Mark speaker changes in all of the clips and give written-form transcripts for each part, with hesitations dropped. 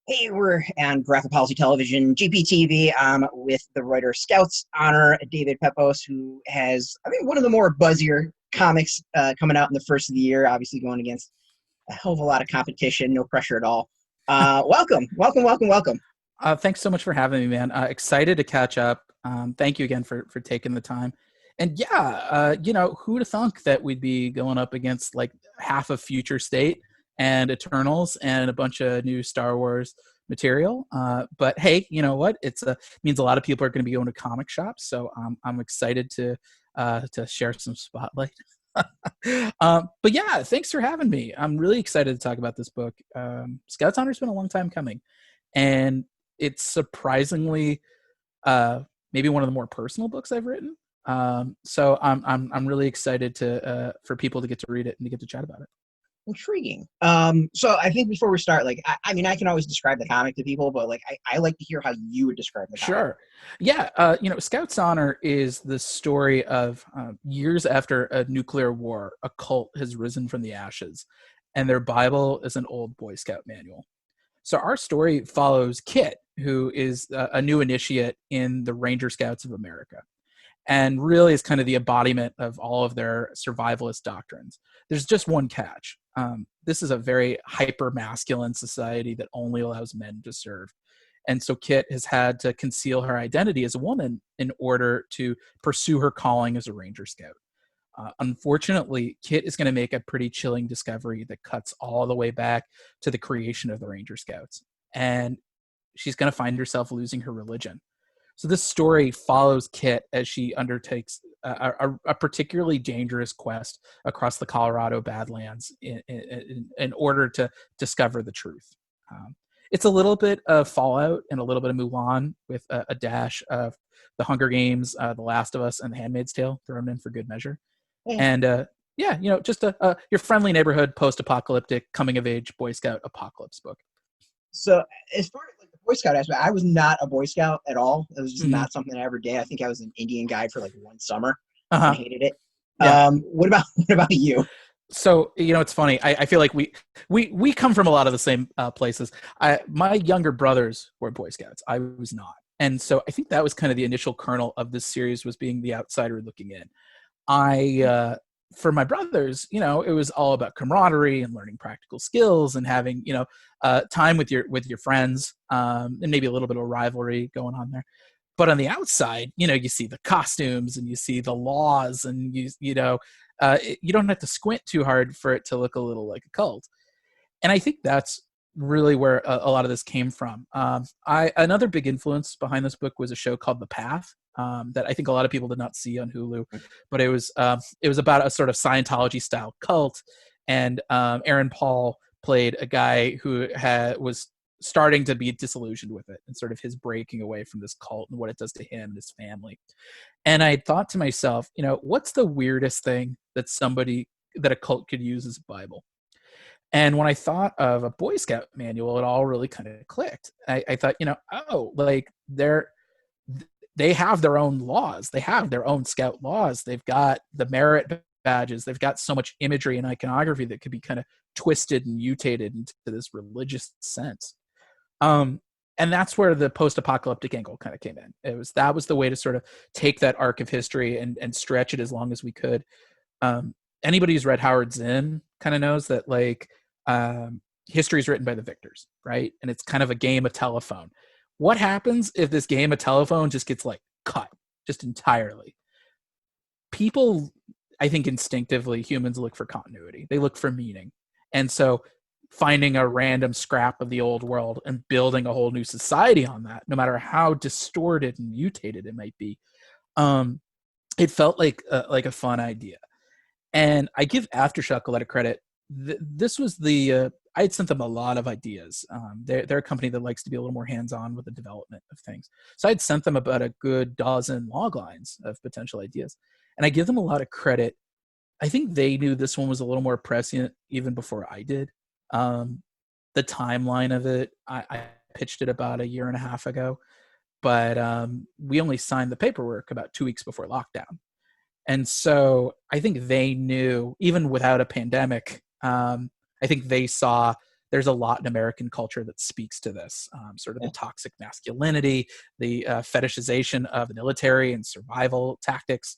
Speaker 1: Hey, we're on Graphic Policy Television, GPTV, with the writer Scouts Honor, David Pepose, who has, I think, one of the more buzzier comics coming out in the first of the year, obviously going against a hell of a lot of competition, no pressure at all. Welcome.
Speaker 2: Thanks so much for having me, man. Excited to catch up. Thank you again for taking the time. And yeah, who'd have thunk that we'd be going up against like half of Future State and Eternals and a bunch of new Star Wars material. But hey, you know what? Means a lot of people are going to be going to comic shops, so I'm excited to share some spotlight. But yeah, thanks for having me. I'm really excited to talk about this book. Scouts Honor's been a long time coming, and it's surprisingly maybe one of the more personal books I've written. So I'm really excited to for people to get to read it and to get to chat about it.
Speaker 1: Intriguing. So I think before we start, I mean, I can always describe the comic to people, but I like to hear how you would describe the comic.
Speaker 2: Sure. Yeah. Scouts Honor is the story of years after a nuclear war, a cult has risen from the ashes, and their Bible is an old Boy Scout manual. So our story follows Kit, who is a new initiate in the Ranger Scouts of America, and really is kind of the embodiment of all of their survivalist doctrines. There's just one catch. This is a very hyper masculine society that only allows men to serve. And so Kit has had to conceal her identity as a woman in order to pursue her calling as a Ranger Scout. Unfortunately, Kit is going to make a pretty chilling discovery that cuts all the way back to the creation of the Ranger Scouts. And she's going to find herself losing her religion. So this story follows Kit as she undertakes a particularly dangerous quest across the Colorado Badlands in order to discover the truth. It's a little bit of Fallout and a little bit of Mulan with a dash of The Hunger Games, The Last of Us, and The Handmaid's Tale thrown in for good measure.
Speaker 1: Yeah.
Speaker 2: And yeah, just your friendly neighborhood post-apocalyptic coming-of-age Boy Scout apocalypse book.
Speaker 1: So as far as the Boy Scout aspect, I was not a Boy Scout at all. It was just
Speaker 2: Mm-hmm.
Speaker 1: not something I ever did. I think I was an Indian guide for one summer and
Speaker 2: Uh-huh.
Speaker 1: hated it.
Speaker 2: Yeah.
Speaker 1: What about you?
Speaker 2: So it's funny. I feel like we come from a lot of the same places. My younger brothers were Boy Scouts. I was not, and so I think that was kind of the initial kernel of this series, was being the outsider looking in. For my brothers, it was all about camaraderie and learning practical skills and having time with your friends, and maybe a little bit of rivalry going on there. But on the outside, you see the costumes and you see the laws, and you don't have to squint too hard for it to look a little like a cult. And I think that's really where a lot of this came from. Another big influence behind this book was a show called The Path, that I think a lot of people did not see on Hulu, but it was about a sort of Scientology style cult, and Aaron Paul played a guy who was starting to be disillusioned with it, and sort of his breaking away from this cult and what it does to him and his family. And I thought to myself, what's the weirdest thing that a cult could use as a Bible? And when I thought of a Boy Scout manual, it all really kind of clicked. I thought, like they have their own laws. They have their own Scout laws. They've got the merit badges. They've got so much imagery and iconography that could be kind of twisted and mutated into this religious sense. And that's where the post-apocalyptic angle kind of came in. That was the way to sort of take that arc of history and stretch it as long as we could. Anybody who's read Howard Zinn kind of knows that history is written by the victors, right? And it's kind of a game of telephone. What happens if this game of telephone just gets cut just entirely? People, I think instinctively, humans look for continuity. They look for meaning. And so finding a random scrap of the old world and building a whole new society on that, no matter how distorted and mutated it might be, it felt like a fun idea. And I give Aftershock a lot of credit. This was I had sent them a lot of ideas. They're a company that likes to be a little more hands-on with the development of things. So I'd sent them about a good dozen log lines of potential ideas. And I give them a lot of credit. I think they knew this one was a little more prescient even before I did. The timeline of it, I pitched it about a year and a half ago, but we only signed the paperwork about 2 weeks before lockdown. And so I think they knew, even without a pandemic, I think they saw there's a lot in American culture that speaks to this, sort of the toxic masculinity, the fetishization of the military and survival tactics,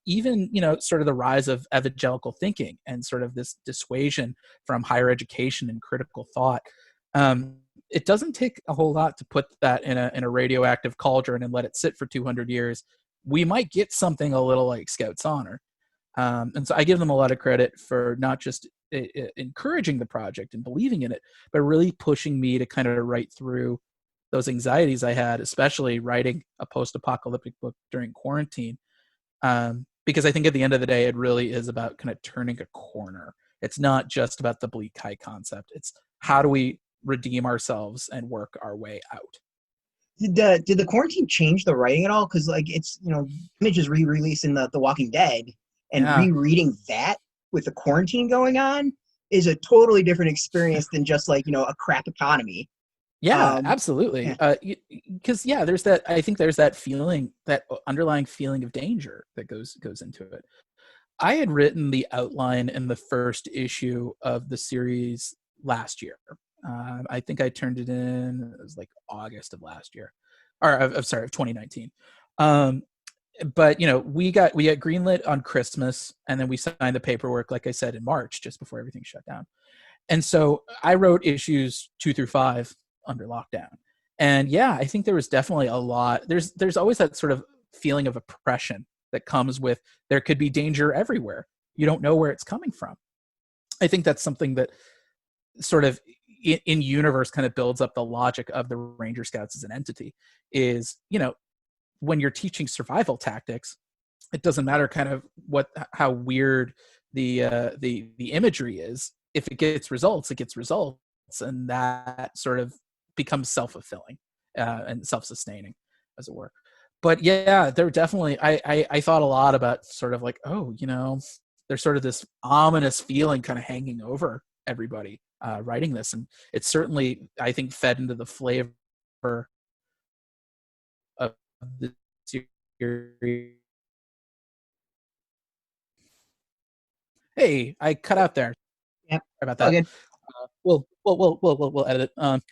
Speaker 2: even, sort of the rise of evangelical thinking and sort of this dissuasion from higher education and critical thought. It doesn't take a whole lot to put that in a radioactive cauldron and let it sit for 200 years. We might get something a little like Scout's Honor. And so I give them a lot of credit for not just encouraging the project and believing in it, but really pushing me to kind of write through those anxieties I had, especially writing a post-apocalyptic book during quarantine. Because I think at the end of the day, it really is about kind of turning a corner. It's not just about the bleak high concept. It's how do we redeem ourselves and work our way out.
Speaker 1: Did the quarantine change the writing at all? Because like it's Image is re-releasing the Walking Dead, and
Speaker 2: Yeah.
Speaker 1: rereading that with the quarantine going on is a totally different experience than just like a crap economy.
Speaker 2: Yeah, absolutely.
Speaker 1: Yeah.
Speaker 2: Because there's that. I think there's that feeling, that underlying feeling of danger that goes into it. I had written the outline in the first issue of the series last year. I think I turned it in. It was like August of last year, or of 2019. But we got greenlit on Christmas, and then we signed the paperwork, like I said, in March, just before everything shut down. And so I wrote issues 2 through 5 under lockdown. And I think there was definitely a lot. There's always that sort of feeling of oppression that comes with there could be danger everywhere. You don't know where it's coming from. I think that's something that sort of in universe kind of builds up the logic of the Ranger Scouts as an entity. Is when you're teaching survival tactics, it doesn't matter kind of how weird the imagery is. If it gets results, it gets results, and that sort of becomes self-fulfilling and self-sustaining, as it were. But there definitely, I thought a lot about sort of like, there's sort of this ominous feeling kind of hanging over everybody writing this, and it certainly, I think, fed into the flavor of the series. Hey, I cut out there.
Speaker 1: Yep.
Speaker 2: Sorry about
Speaker 1: All
Speaker 2: that.
Speaker 1: good.
Speaker 2: We'll edit it.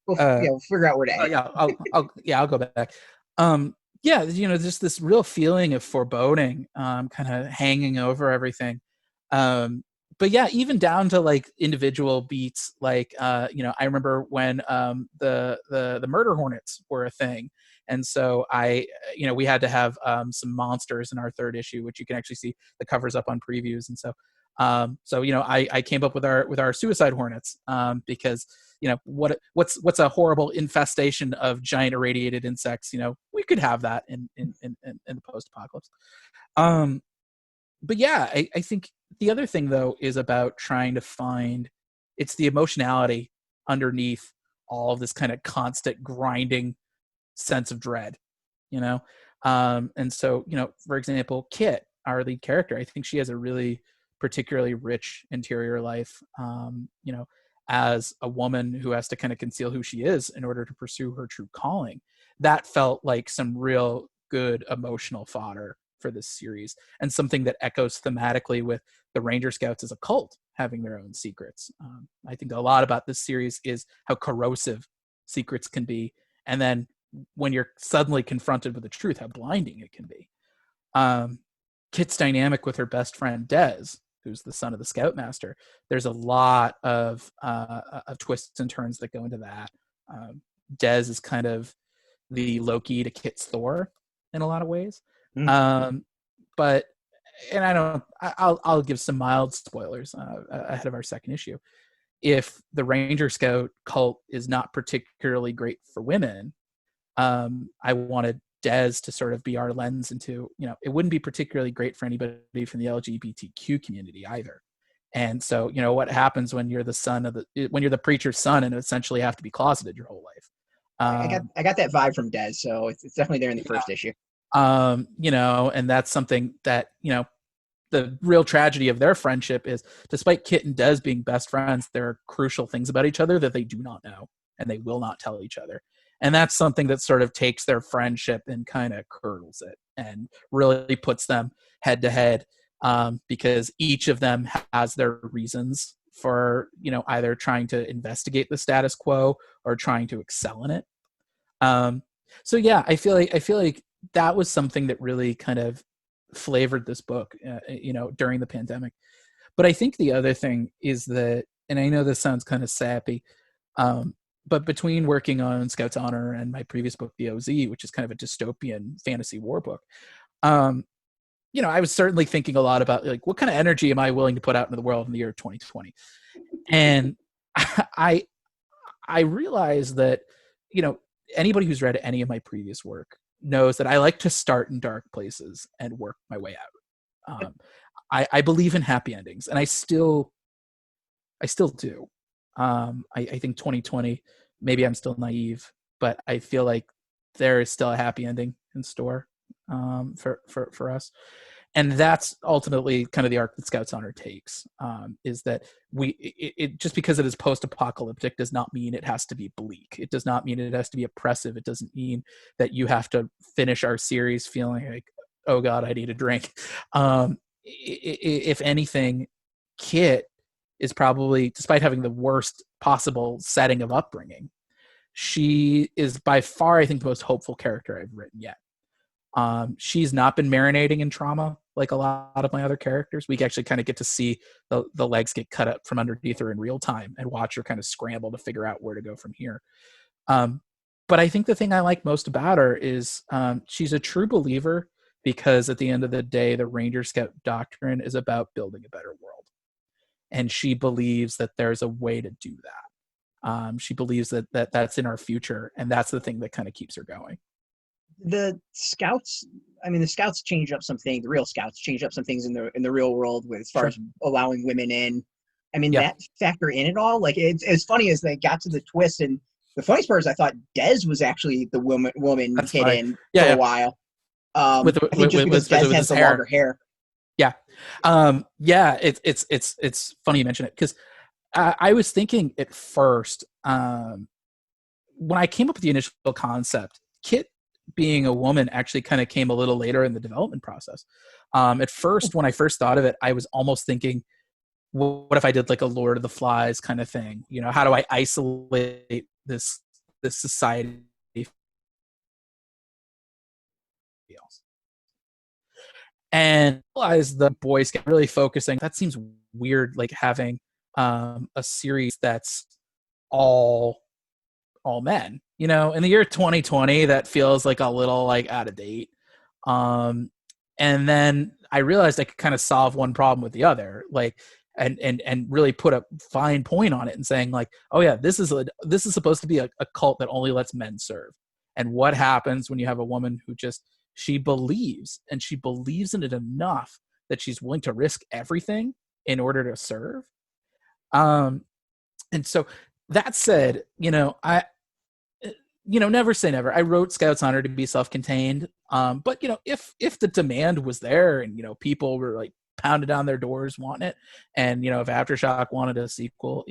Speaker 1: We'll figure out where to edit.
Speaker 2: I'll go back. Just this real feeling of foreboding, kind of hanging over everything. But even down to like individual beats, like I remember when the murder hornets were a thing, and so we had to have some monsters in our third issue, which you can actually see the covers up on previews, and so I came up with our suicide hornets, because what's a horrible infestation of giant irradiated insects. We could have that in the post-apocalypse. But I think the other thing though is about trying to find, it's the emotionality underneath all of this kind of constant grinding sense of dread, and so for example, Kit, our lead character, I think she has a really particularly rich interior life, as a woman who has to kind of conceal who she is in order to pursue her true calling. That felt like some real good emotional fodder for this series, and something that echoes thematically with the Ranger Scouts as a cult having their own secrets. I think a lot about this series is how corrosive secrets can be, and then when you're suddenly confronted with the truth, how blinding it can be. Kit's dynamic with her best friend Dez, who's the son of the Scoutmaster, there's a lot of twists and turns that go into that. Dez is kind of the Loki to Kit's Thor in a lot of ways. But I'll give some mild spoilers ahead of our second issue. If the Ranger Scout cult is not particularly great for women, I wanted Dez to sort of be our lens into, it wouldn't be particularly great for anybody from the LGBTQ community either. And so, what happens when you're the preacher's son and essentially have to be closeted your whole life.
Speaker 1: I got that vibe from Dez, so it's definitely there in the first issue.
Speaker 2: And that's something that, the real tragedy of their friendship is, despite Kit and Dez being best friends, there are crucial things about each other that they do not know and they will not tell each other. And that's something that sort of takes their friendship and kind of curdles it and really puts them head to head, because each of them has their reasons for, either trying to investigate the status quo or trying to excel in it. So yeah, I feel like that was something that really kind of flavored this book, during the pandemic. But I think the other thing is that, and I know this sounds kind of sappy, but between working on Scout's Honor and my previous book, The OZ, which is kind of a dystopian fantasy war book, I was certainly thinking a lot about, like, what kind of energy am I willing to put out into the world in the year 2020? And I realized that, anybody who's read any of my previous work knows that I like to start in dark places and work my way out. I believe in happy endings, and I still do. I think 2020, maybe I'm still naive, but I feel like there is still a happy ending in store, for us. And that's ultimately kind of the arc that Scout's Honor takes, is that it just because it is post-apocalyptic does not mean it has to be bleak. It does not mean it has to be oppressive. It doesn't mean that you have to finish our series feeling like, oh God, I need a drink. If anything, Kit is probably, despite having the worst possible setting of upbringing, she is by far, I think, the most hopeful character I've written yet. She's not been marinating in trauma like a lot of my other characters. We actually kind of get to see the legs get cut up from underneath her in real time and watch her kind of scramble to figure out where to go from here. But I think the thing I like most about her is she's a true believer, because at the end of the day, the Ranger Scout doctrine is about building a better world. And she believes that there's a way to do that. She believes that that's in our future, and that's the thing that kind of keeps her going.
Speaker 1: The scouts change up some things. The real scouts change up some things in the real world, with as far as allowing women in. That factor in it all. Like, it's funny as they got to the twist, and the funniest part is I thought Des was actually the woman hidden for a while. I think just because Des has the longer hair.
Speaker 2: Yeah. It's funny you mention it, because I was thinking at first, when I came up with the initial concept, Kit being a woman actually kind of came a little later in the development process. At first, when I first thought of it, I was almost thinking, what if I did like a Lord of the Flies kind of thing? How do I isolate this society? And realize the Boy Scout really focusing. That seems weird, like having a series that's all men. In the year 2020, that feels like a little like out of date. And then I realized I could kind of solve one problem with the other, like, and really put a fine point on it and saying, like, oh yeah, this is supposed to be a cult that only lets men serve. And what happens when you have a woman who she believes in it enough that she's willing to risk everything in order to serve. And so that said, never say never. I wrote Scout's Honor to be self-contained. But if the demand was there and, people were like pounding down their doors wanting it, and, if Aftershock wanted a sequel,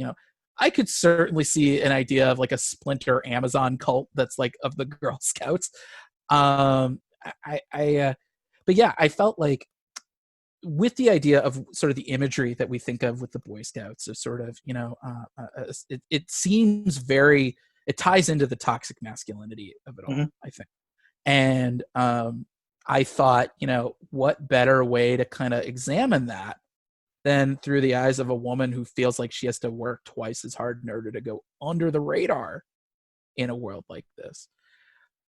Speaker 2: I could certainly see an idea of like a splinter Amazon cult that's like of the Girl Scouts. But yeah, I felt like with the idea of sort of the imagery that we think of with the Boy Scouts, of sort of, it seems very, it ties into the toxic masculinity of it all, I think. And I thought, what better way to kind of examine that than through the eyes of a woman who feels like she has to work twice as hard in order to go under the radar in a world like this.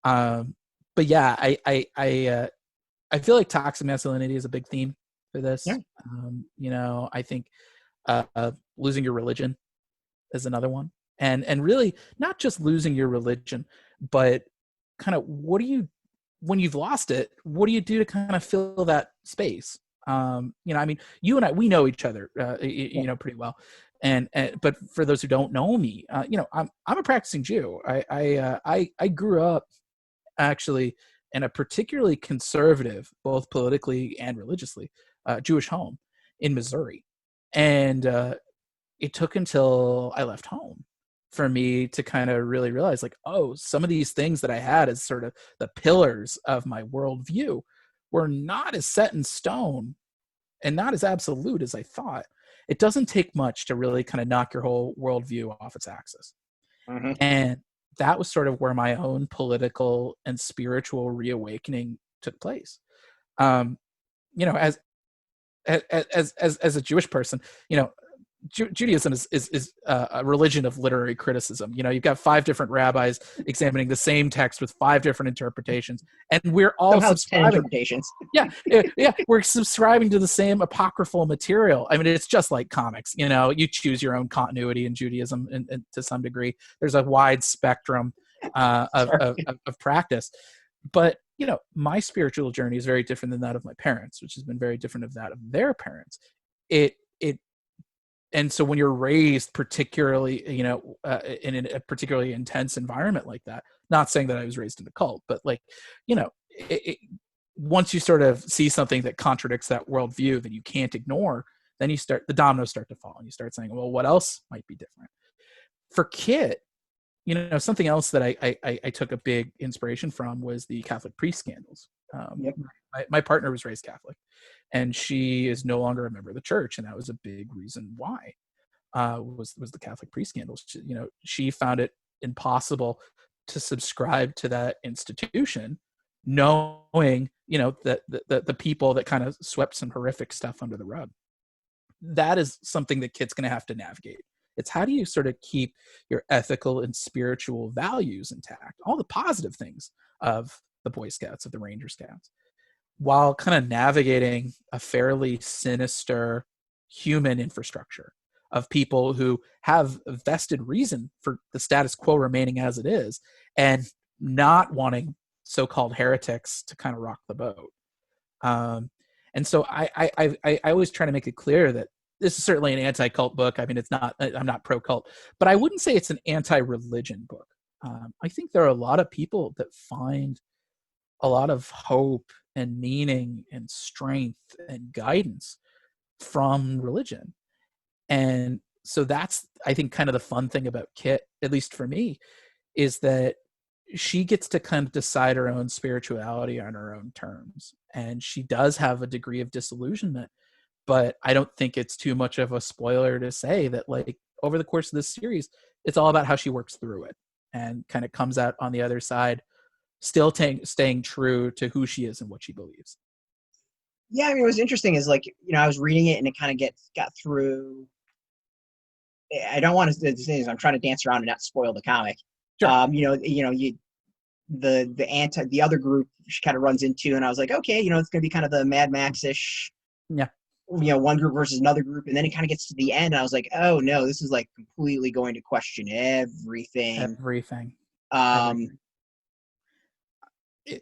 Speaker 2: But yeah, I feel like toxic masculinity is a big theme for this. Yeah. I think losing your religion is another one. And really not just losing your religion, but kind of when you've lost it, what do you do to kind of fill that space? You and I, we know each other, pretty well. But for those who don't know me, I'm a practicing Jew. I grew up actually in a particularly conservative, both politically and religiously, Jewish home in Missouri. And it took until I left home for me to kind of really realize, like, oh, some of these things that I had as sort of the pillars of my worldview were not as set in stone and not as absolute as I thought. it doesn't take much to really kind of knock your whole worldview off its axis.
Speaker 1: Mm-hmm.
Speaker 2: And that was sort of where my own political and spiritual reawakening took place. Um, you know, as a Jewish person, you know, Judaism is a religion of literary criticism. You know, you've got 5 different rabbis examining the same text with 5 different interpretations, and we're all
Speaker 1: Somehow it's 10
Speaker 2: subscribing.
Speaker 1: interpretations.
Speaker 2: Yeah, we're subscribing to the same apocryphal material. I mean, it's just like comics. You know, you choose your own continuity in Judaism, and to some degree, there's a wide spectrum of practice. But you know, my spiritual journey is very different than that of my parents, which has been very different of that of their parents. It and so when you're raised particularly, you know, in a particularly intense environment like that, not saying that I was raised in a cult, but like, you know, once you sort of see something that contradicts that worldview that you can't ignore, then the dominoes start to fall, and you start saying, well, what else might be different? For Kit, you know, something else that I took a big inspiration from was the Catholic priest scandals.
Speaker 1: Yep.
Speaker 2: My partner was raised Catholic, and she is no longer a member of the church, and that was a big reason why. Was the Catholic priest scandals. You know, she found it impossible to subscribe to that institution, knowing, you know, that the people that kind of swept some horrific stuff under the rug. That is something that Kit's going to have to navigate. It's how do you sort of keep your ethical and spiritual values intact, all the positive things of the Boy Scouts, of the Ranger Scouts, while kind of navigating a fairly sinister human infrastructure of people who have a vested reason for the status quo remaining as it is, and not wanting so-called heretics to kind of rock the boat. And so I always try to make it clear that this is certainly an anti-cult book. I mean, I'm not pro-cult, but I wouldn't say it's an anti-religion book. I think there are a lot of people that find a lot of hope and meaning and strength and guidance from religion. And so that's, I think, kind of the fun thing about Kit, at least for me, is that she gets to kind of decide her own spirituality on her own terms. And she does have a degree of disillusionment, but I don't think it's too much of a spoiler to say that, like, over the course of this series, it's all about how she works through it and kind of comes out on the other side, still staying true to who she is and what she believes.
Speaker 1: Yeah, I mean, it was interesting is, like, you know, I was reading it and it kind of got through. I don't want to say this, I'm trying to dance around and not spoil the comic.
Speaker 2: Sure.
Speaker 1: The other group she kind of runs into, and I was like, okay, you know, it's gonna be kind of the Mad Max-ish,
Speaker 2: Yeah.
Speaker 1: you know, one group versus another group, and then it kind of gets to the end, and I was like, oh no, this is like completely going to question everything.
Speaker 2: Everything.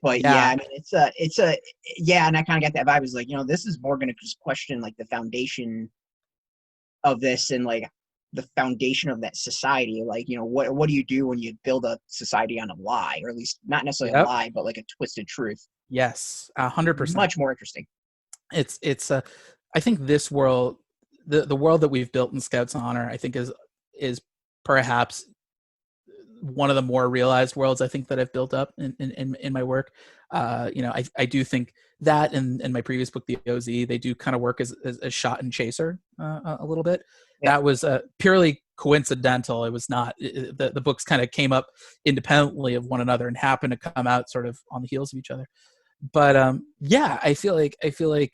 Speaker 1: But yeah, I mean, yeah, and I kind of got that vibe. Is like, you know, this is more going to just question like the foundation of this, and like the foundation of that society. Like, you know, what do you do when you build a society on a lie, or at least not necessarily a lie, but like a twisted truth?
Speaker 2: Yes, 100%.
Speaker 1: Much more interesting.
Speaker 2: It's I think this world, the world that we've built in Scouts Honor, I think is perhaps one of the more realized worlds I think that I've built up in my work. You know, I do think that in my previous book, The OZ, they do kind of work as a shot and chaser a little bit. Yeah. That was purely coincidental. It was not, the books kind of came up independently of one another and happened to come out sort of on the heels of each other. But yeah, I feel like,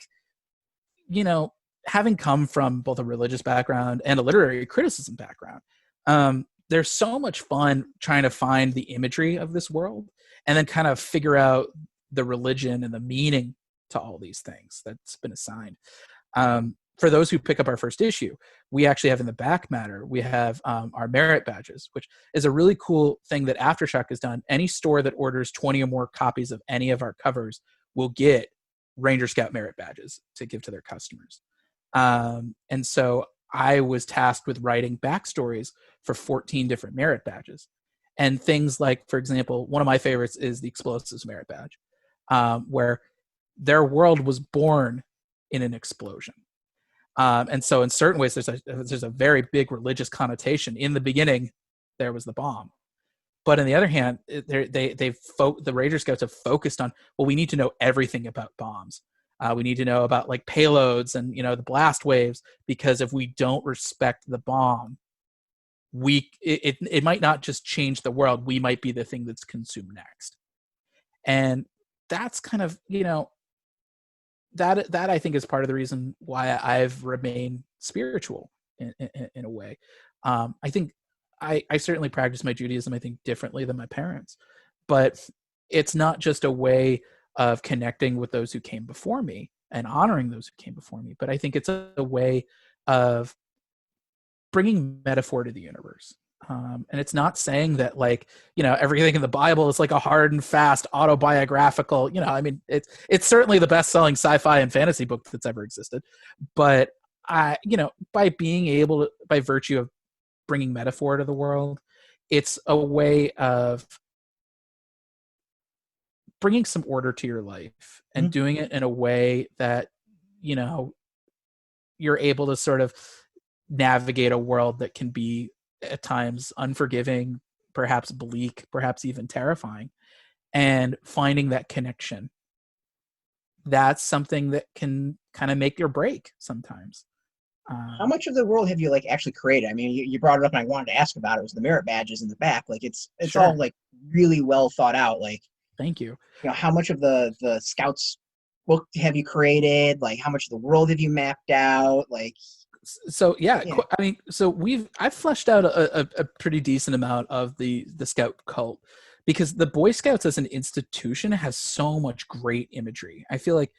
Speaker 2: you know, having come from both a religious background and a literary criticism background, there's so much fun trying to find the imagery of this world and then kind of figure out the religion and the meaning to all these things that's been assigned. For those who pick up our first issue, we actually have in the back matter, we have our merit badges, which is a really cool thing that Aftershock has done. Any store that orders 20 or more copies of any of our covers will get Ranger Scout merit badges to give to their customers. And so I was tasked with writing backstories for 14 different merit badges. And things like, for example, one of my favorites is the Explosives merit badge, where their world was born in an explosion. And so in certain ways, there's a very big religious connotation. In the beginning, there was the bomb. But on the other hand, the Ranger Scouts have focused on, well, we need to know everything about bombs. We need to know about like payloads and, you know, the blast waves, because if we don't respect the bomb, it might not just change the world. We might be the thing that's consumed next. And that's kind of, you know, that I think is part of the reason why I've remained spiritual in a way. I think I certainly practice my Judaism, I think, differently than my parents, but it's not just a way of connecting with those who came before me and honoring those who came before me, but I think it's a way of bringing metaphor to the universe. And it's not saying that, like, you know, everything in the Bible is like a hard and fast autobiographical, you know, I mean, it's certainly the best-selling sci-fi and fantasy book that's ever existed. But you know, by being able to, by virtue of bringing metaphor to the world, it's a way of bringing some order to your life and doing it in a way that, you know, you're able to sort of navigate a world that can be at times unforgiving, perhaps bleak, perhaps even terrifying, and finding that connection. That's something that can kind of make your break sometimes.
Speaker 1: How much of the world have you like actually created? I mean, you brought it up and I wanted to ask about it. It was the merit badges in the back. Like it's
Speaker 2: Sure.
Speaker 1: all like really well thought out. Like,
Speaker 2: thank you.
Speaker 1: You know, how much of the Scouts book have you created? Like how much of the world have you mapped out? Like,
Speaker 2: so yeah, I mean, so I've fleshed out a pretty decent amount of the Scout cult, because the Boy Scouts as an institution has so much great imagery. I feel like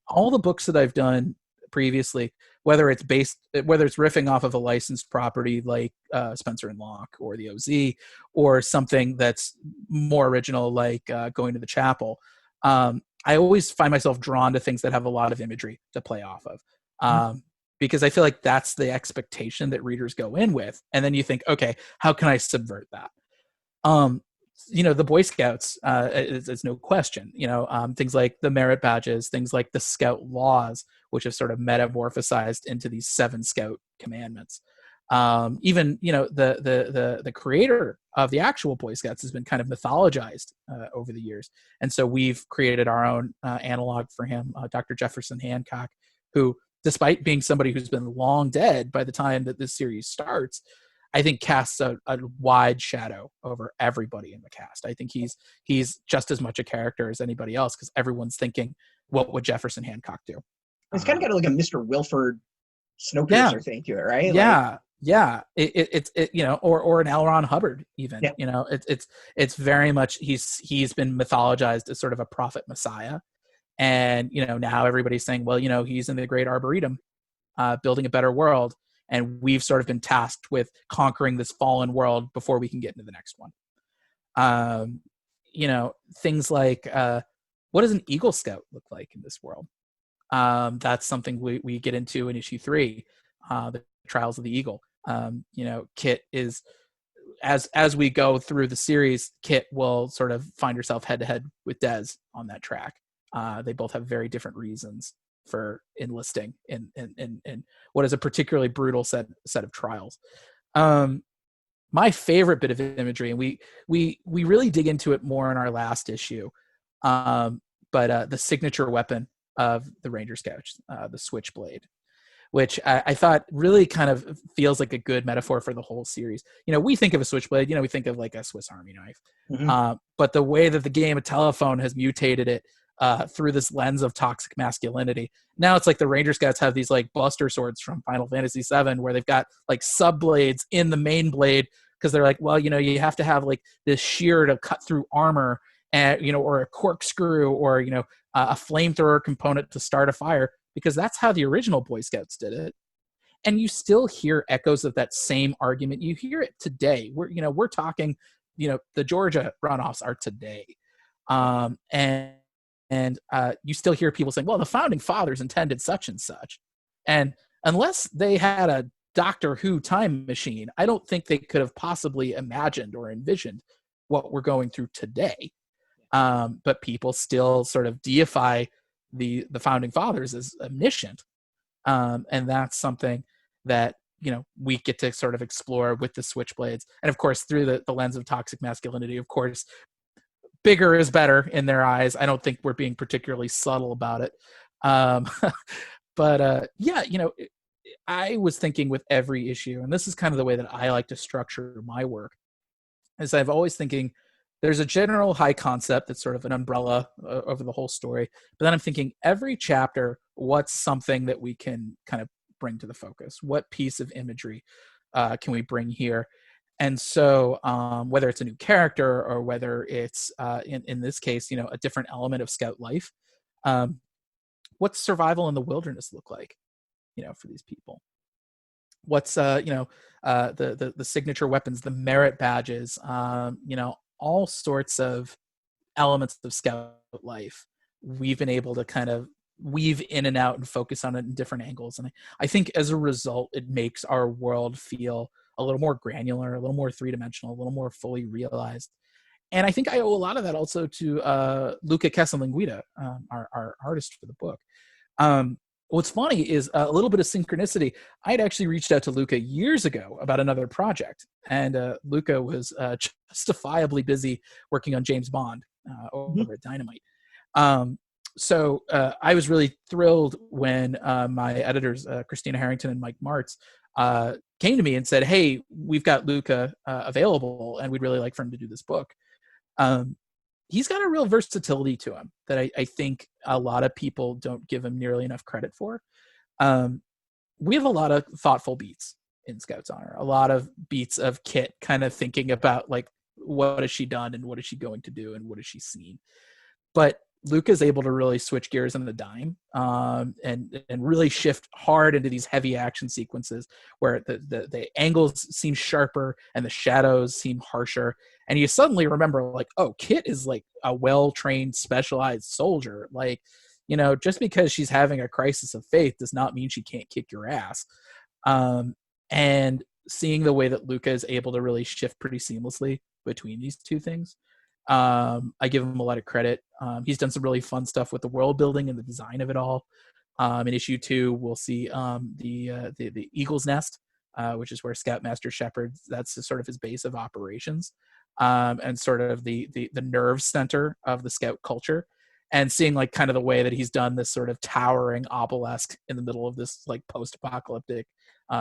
Speaker 2: all the books that I've done previously, whether it's riffing off of a licensed property like Spencer and Locke or the OZ, or something that's more original like Going to the Chapel, I always find myself drawn to things that have a lot of imagery to play off of. Because I feel like that's the expectation that readers go in with. And then you think, okay, how can I subvert that? You know, the Boy Scouts is no question, you know, things like the merit badges, things like the Scout laws, which have sort of metamorphosized into these 7 Scout commandments. Even, you know, the creator of the actual Boy Scouts has been kind of mythologized over the years. And so we've created our own analog for him, Dr. Jefferson Hancock, who, despite being somebody who's been long dead by the time that this series starts, I think casts a wide shadow over everybody in the cast. I think he's just as much a character as anybody else, because everyone's thinking, what would Jefferson Hancock do?
Speaker 1: It's kind of got like a Mr. Wilford Snowpiercer thing to it, right?
Speaker 2: Yeah,
Speaker 1: like,
Speaker 2: yeah. It's you know, or an L. Ron Hubbard even.
Speaker 1: Yeah.
Speaker 2: You know, it's very much he's been mythologized as sort of a prophet messiah. And, you know, now everybody's saying, well, you know, he's in the Great Arboretum, building a better world. And we've sort of been tasked with conquering this fallen world before we can get into the next one. You know, things like, what does an Eagle Scout look like in this world? That's something we get into in issue 3, the Trials of the Eagle. You know, Kit is, as we go through the series, Kit will sort of find herself head to head with Dez on that track. They both have very different reasons for enlisting in what is a particularly brutal set of trials. My favorite bit of imagery, and we really dig into it more in our last issue, but the signature weapon of the Ranger Scouts, the Switchblade, which I thought really kind of feels like a good metaphor for the whole series. You know, we think of a switchblade, you know, we think of like a Swiss Army knife, but the way that the game of telephone has mutated it through this lens of toxic masculinity. Now it's like the Ranger Scouts have these like Buster swords from Final Fantasy VII, where they've got like sub blades in the main blade, because they're like, well, you know, you have to have like this shear to cut through armor, and, you know, or a corkscrew, or, you know, a flamethrower component to start a fire, because that's how the original Boy Scouts did it. And you still hear echoes of that same argument. You hear it today. We're talking, you know, the Georgia runoffs are today, and you still hear people saying, well, the founding fathers intended such and such. And unless they had a Doctor Who time machine, I don't think they could have possibly imagined or envisioned what we're going through today. But people still sort of deify the founding fathers as omniscient. And that's something that, you know, we get to sort of explore with the Switchblades. And of course, through the lens of toxic masculinity, of course, bigger is better in their eyes. I don't think we're being particularly subtle about it. Um, but yeah, I was thinking with every issue, and this is kind of the way that I like to structure my work, is I've always thinking there's a general high concept that's sort of an umbrella over the whole story. But then I'm thinking every chapter, what's something that we can kind of bring to the focus? What piece of imagery can we bring here? And so whether it's a new character or whether it's in this case, a different element of Scout life, um, what's survival in the wilderness look like, for these people? What's the signature weapons, the merit badges, all sorts of elements of Scout life. We've been able to kind of weave in and out and focus on it in different angles, and I think as a result, it makes our world feel a little more granular, a little more three-dimensional, a little more fully realized. And I think I owe a lot of that also to Luca Casalanguida, our artist for the book. What's funny is a little bit of synchronicity. I had actually reached out to Luca years ago about another project, and Luca was justifiably busy working on James Bond over at Dynamite. So I was really thrilled when my editors, Christina Harrington and Mike Martz, came to me and said, "Hey, we've got Luca available, and we'd really like for him to do this book." He's got a real versatility to him that I think a lot of people don't give him nearly enough credit for. We have a lot of thoughtful beats in Scout's Honor, a lot of beats of Kit kind of thinking about like, what has she done and what is she going to do and what has she seen? But Luke is able to really switch gears on the dime and really shift hard into these heavy action sequences where the angles seem sharper and the shadows seem harsher. And you suddenly remember like, oh, Kit is like a well-trained, specialized soldier. Like, just because she's having a crisis of faith does not mean she can't kick your ass. And seeing the way that Luca is able to really shift pretty seamlessly between these two things, I give him a lot of credit. He's done some really fun stuff with the world building and the design of it all. In issue 2, we'll see the Eagle's Nest, which is where Scoutmaster Shepard, that's sort of his base of operations, and sort of the nerve center of the Scout culture. And seeing like kind of the way that he's done this sort of towering obelisk in the middle of this like post-apocalyptic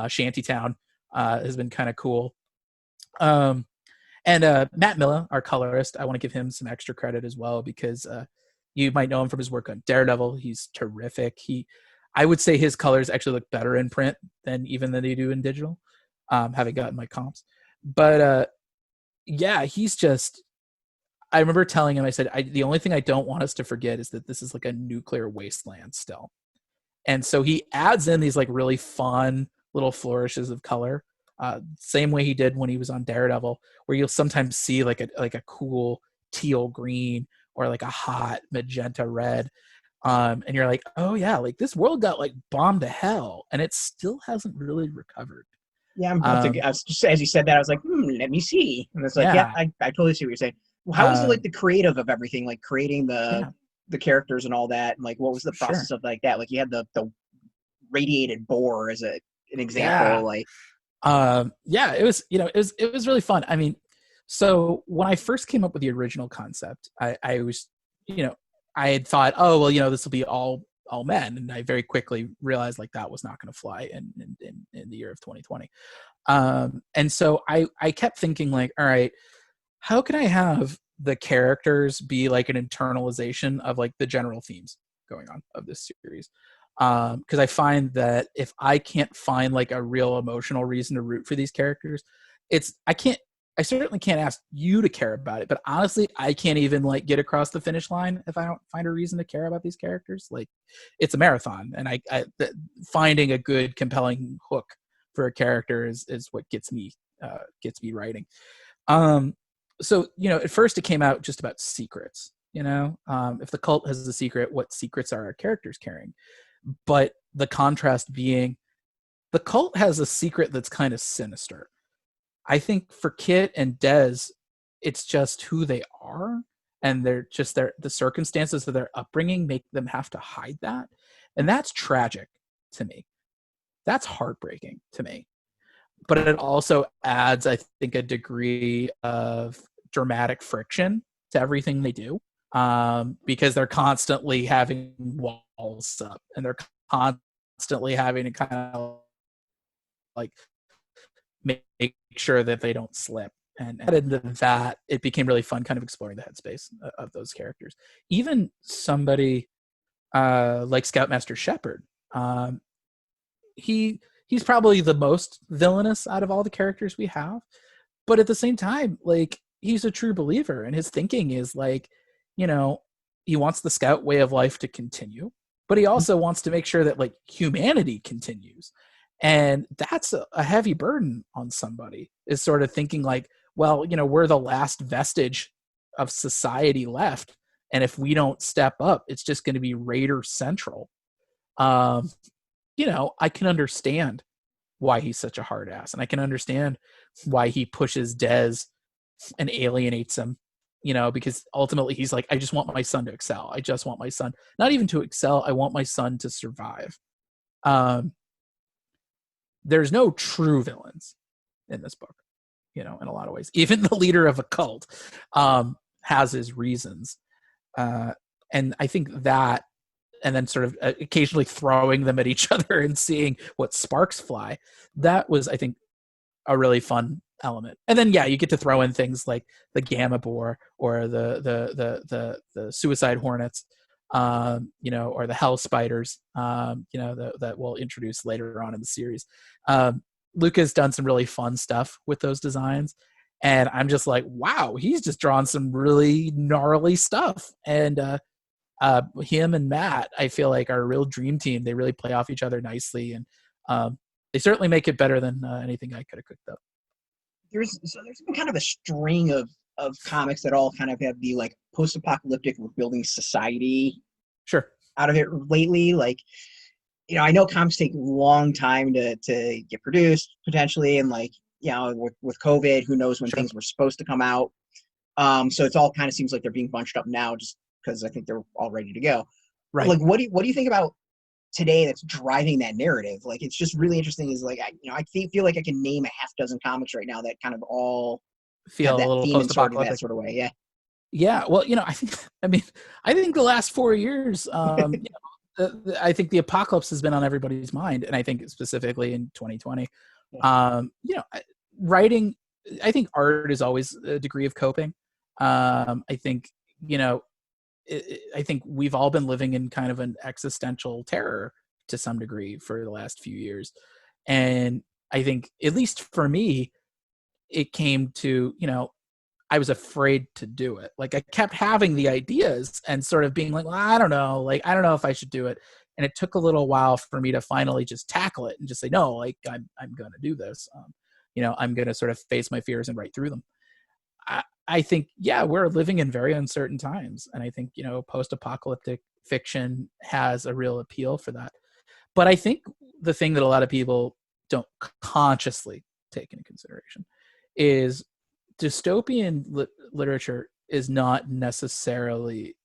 Speaker 2: shantytown has been kind of cool. And Matt Miller, our colorist, I want to give him some extra credit as well because you might know him from his work on Daredevil. He's terrific. I would say his colors actually look better in print than they do in digital, having gotten my comps. But yeah, he's just. I remember telling him, I said, the only thing I don't want us to forget is that this is like a nuclear wasteland still. And so he adds in these like really fun little flourishes of color. Same way he did when he was on Daredevil, where you'll sometimes see like a cool teal green or like a hot magenta red. And you're like, oh yeah, like this world got like bombed to hell and it still hasn't really recovered.
Speaker 1: Yeah, I'm about to. Just as you said that, I was like, let me see. And it's like, yeah, I totally see what you're saying. Well, how was it like the creative of everything, like creating the characters and all that, and like what was the process of like that? Like you had the radiated boar as an example, like.
Speaker 2: It was it was really fun. I mean, so when I first came up with the original concept, I was I had thought, oh well, this will be all men, and I very quickly realized like that was not going to fly in the year of 2020. And so I kept thinking like, all right, how can I have the characters be like an internalization of like the general themes going on of this series? Because I find that if I can't find like a real emotional reason to root for these characters, I certainly can't ask you to care about it, but honestly, I can't even like get across the finish line if I don't find a reason to care about these characters. Like it's a marathon, and finding a good, compelling hook for a character is what gets me writing. So at first it came out just about secrets. If the cult has a secret, what secrets are our characters carrying? But the contrast being, the cult has a secret that's kind of sinister. I think for Kit and Dez, it's just who they are, and they're just the circumstances of their upbringing make them have to hide that, and that's tragic to me. That's heartbreaking to me. But it also adds, I think, a degree of dramatic friction to everything they do. because they're constantly having walls up and they're constantly having to kind of like make sure that they don't slip. And into that, it became really fun kind of exploring the headspace of those characters. Even somebody like Scoutmaster Shepard, he's probably the most villainous out of all the characters we have. But at the same time, like, he's a true believer, and his thinking is like, you know, he wants the Scout way of life to continue, but he also wants to make sure that like humanity continues. And that's a heavy burden on somebody, is sort of thinking like, well, you know, we're the last vestige of society left. And if we don't step up, it's just going to be Raider Central. You know, I can understand why he's such a hard ass. And I can understand why he pushes Dez and alienates him, you know, because ultimately he's like, I just want my son to excel. I just want my son, not even to excel, I want my son to survive. There's no true villains in this book, you know, in a lot of ways. Even the leader of a cult has his reasons. And I think that, and then sort of occasionally throwing them at each other and seeing what sparks fly, that was, I think, a really fun element. And then, yeah, you get to throw in things like the Gamma Boar or the Suicide Hornets, you know, or the Hell Spiders, you know, that we'll introduce later on in the series. Luca's done some really fun stuff with those designs. And I'm just like, wow, he's just drawn some really gnarly stuff. And him and Matt, I feel like, are a real dream team. They really play off each other nicely. And they certainly make it better than anything I could have cooked up.
Speaker 1: There's been kind of a string of comics that all kind of have the like post-apocalyptic, we're building society
Speaker 2: Sure.
Speaker 1: out of it lately. Like, you know, I know comics take a long time to get produced potentially, and like, you know, with COVID, who knows when
Speaker 2: Sure.
Speaker 1: things were supposed to come out. So it's all kind of seems like they're being bunched up now just because I think they're all ready to go.
Speaker 2: Right.
Speaker 1: Like, what do you think about today that's driving that narrative? Like, it's just really interesting. Is like, I feel like I can name a half dozen comics right now that kind of all
Speaker 2: Feel
Speaker 1: have that
Speaker 2: a little
Speaker 1: theme in sort of that
Speaker 2: post-apocalyptic.
Speaker 1: sort of way. Yeah.
Speaker 2: Yeah. Well, you know, I think the last 4 years, you know, I think the apocalypse has been on everybody's mind, and I think specifically in 2020, you know, writing. I think art is always a degree of coping. I think, you know, I think we've all been living in kind of an existential terror to some degree for the last few years, and I think, at least for me, it came to, you know, I was afraid to do it. Like, I kept having the ideas and sort of being like, well, I don't know. Like, I don't know if I should do it. And it took a little while for me to finally just tackle it and just say, no, like, I'm going to do this. You know, I'm going to sort of face my fears and write through them. I think, yeah, we're living in very uncertain times. And I think, you know, post-apocalyptic fiction has a real appeal for that. But I think the thing that a lot of people don't consciously take into consideration is dystopian literature is not necessarily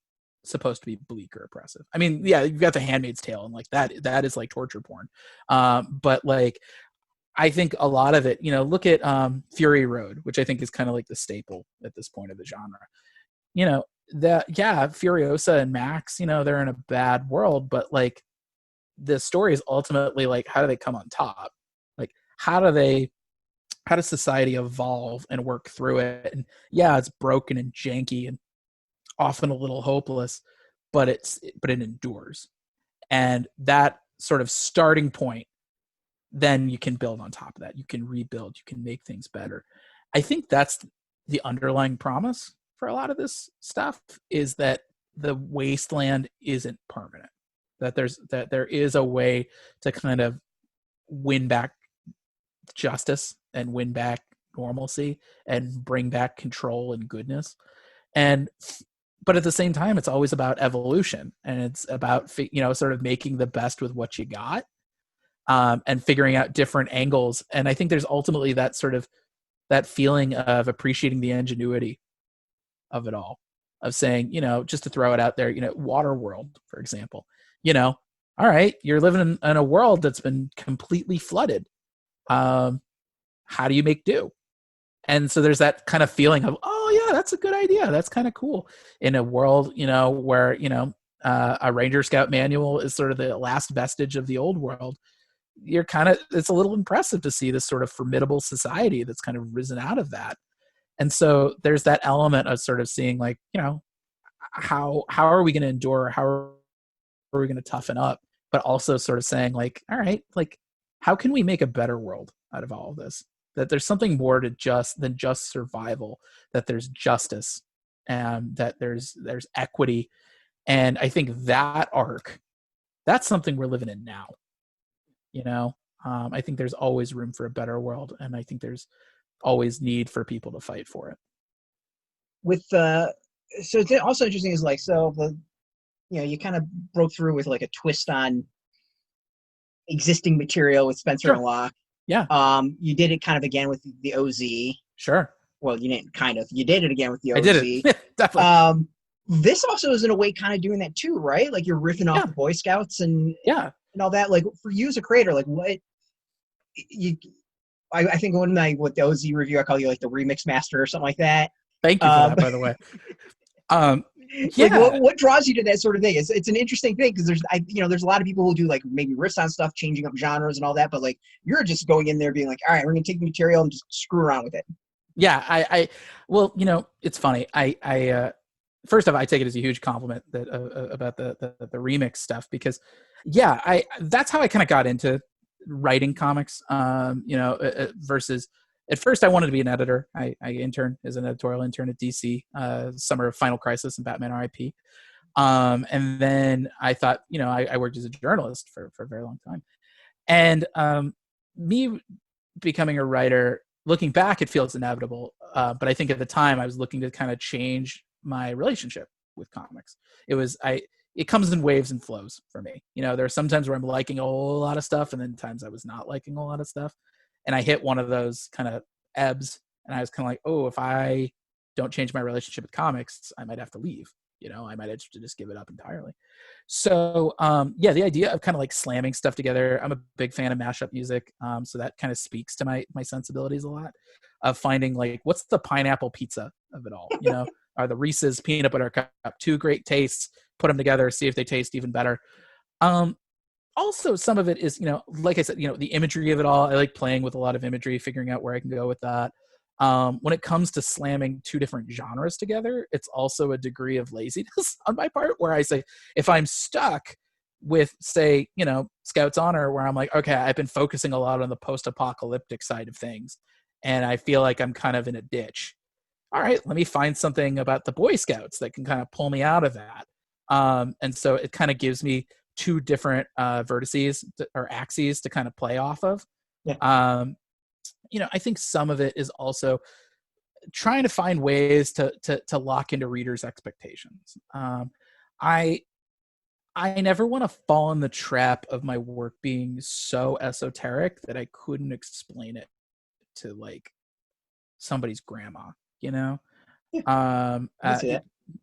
Speaker 2: supposed to be bleak or oppressive. I mean, yeah, you've got The Handmaid's Tale, and like that is like torture porn. But like, I think a lot of it, you know, look at Fury Road, which I think is kind of like the staple at this point of the genre. You know, that, yeah, Furiosa and Max, you know, they're in a bad world, but like, the story is ultimately like, how do they come on top? Like, how does society evolve and work through it? And yeah, it's broken and janky and often a little hopeless, but it endures. And that sort of starting point, then you can build on top of that. You can rebuild, you can make things better. I think that's the underlying promise for a lot of this stuff, is that the wasteland isn't permanent. That there is a way to kind of win back justice and win back normalcy and bring back control and goodness. But at the same time, it's always about evolution, and it's about, you know, sort of making the best with what you got, and figuring out different angles. And I think there's ultimately that sort of that feeling of appreciating the ingenuity of it all, of saying, you know, just to throw it out there, you know, Waterworld, for example, you know, all right, you're living in a world that's been completely flooded. How do you make do? And so there's that kind of feeling of, oh oh yeah, that's a good idea. That's kind of cool. In a world, where, a Ranger Scout manual is sort of the last vestige of the old world, it's a little impressive to see this sort of formidable society that's kind of risen out of that. And so there's that element of sort of seeing, like, how are we going to endure? How are we going to toughen up? But also sort of saying, like, all right, like, how can we make a better world out of all of this? That there's something more than just survival, that there's justice, and that there's equity. And I think that arc, that's something we're living in now. I think there's always room for a better world, and I think there's always need for people to fight for it.
Speaker 1: With so it's also interesting is like, so the you kind of broke through with like a twist on existing material with Spencer and Locke.
Speaker 2: Yeah.
Speaker 1: You did it kind of again with the OZ.
Speaker 2: Sure.
Speaker 1: Well, you didn't kind of. You did it again with the OZ.
Speaker 2: I did it. Definitely.
Speaker 1: This also is in a way kind of doing that too, right? Like you're riffing off the Boy Scouts and all that. Like for you as a creator, like what you, I think with the OZ review, I call you like the remix master or something like that.
Speaker 2: Thank you for that, by the way.
Speaker 1: Like what draws you to that sort of thing? It's an interesting thing because there's a lot of people who do like maybe riffs on stuff, changing up genres and all that, but like you're just going in there being like, all right, we're gonna take the material and just screw around with it.
Speaker 2: Yeah, well, it's funny. I first off, I take it as a huge compliment that about the remix stuff, because that's how I kind of got into writing comics. Versus at first I wanted to be an editor. I interned as an editorial intern at DC, summer of Final Crisis and Batman RIP. And then I thought, I worked as a journalist for a very long time. And me becoming a writer, looking back, it feels inevitable. But I think at the time I was looking to kind of change my relationship with comics. It comes in waves and flows for me. There are some times where I'm liking a whole lot of stuff, and then times I was not liking a lot of stuff. And I hit one of those kind of ebbs, and I was kind of like, oh, if I don't change my relationship with comics, I might have to leave. I might have to just give it up entirely. So, the idea of kind of like slamming stuff together. I'm a big fan of mashup music, so that kind of speaks to my sensibilities a lot. Of finding like, what's the pineapple pizza of it all? Are the Reese's peanut butter cup two great tastes? Put them together, see if they taste even better. Also, some of it is, like I said, the imagery of it all. I like playing with a lot of imagery, figuring out where I can go with that. When it comes to slamming two different genres together, it's also a degree of laziness on my part, where I say, if I'm stuck with, say, Scout's Honor, where I'm like, okay, I've been focusing a lot on the post-apocalyptic side of things, and I feel like I'm kind of in a ditch. All right, let me find something about the Boy Scouts that can kind of pull me out of that. And so it kind of gives me two different vertices or axes to kind of play off of. Yeah. I think some of it is also trying to find ways to lock into readers' expectations. I never want to fall in the trap of my work being so esoteric that I couldn't explain it to like somebody's grandma,
Speaker 1: Yeah.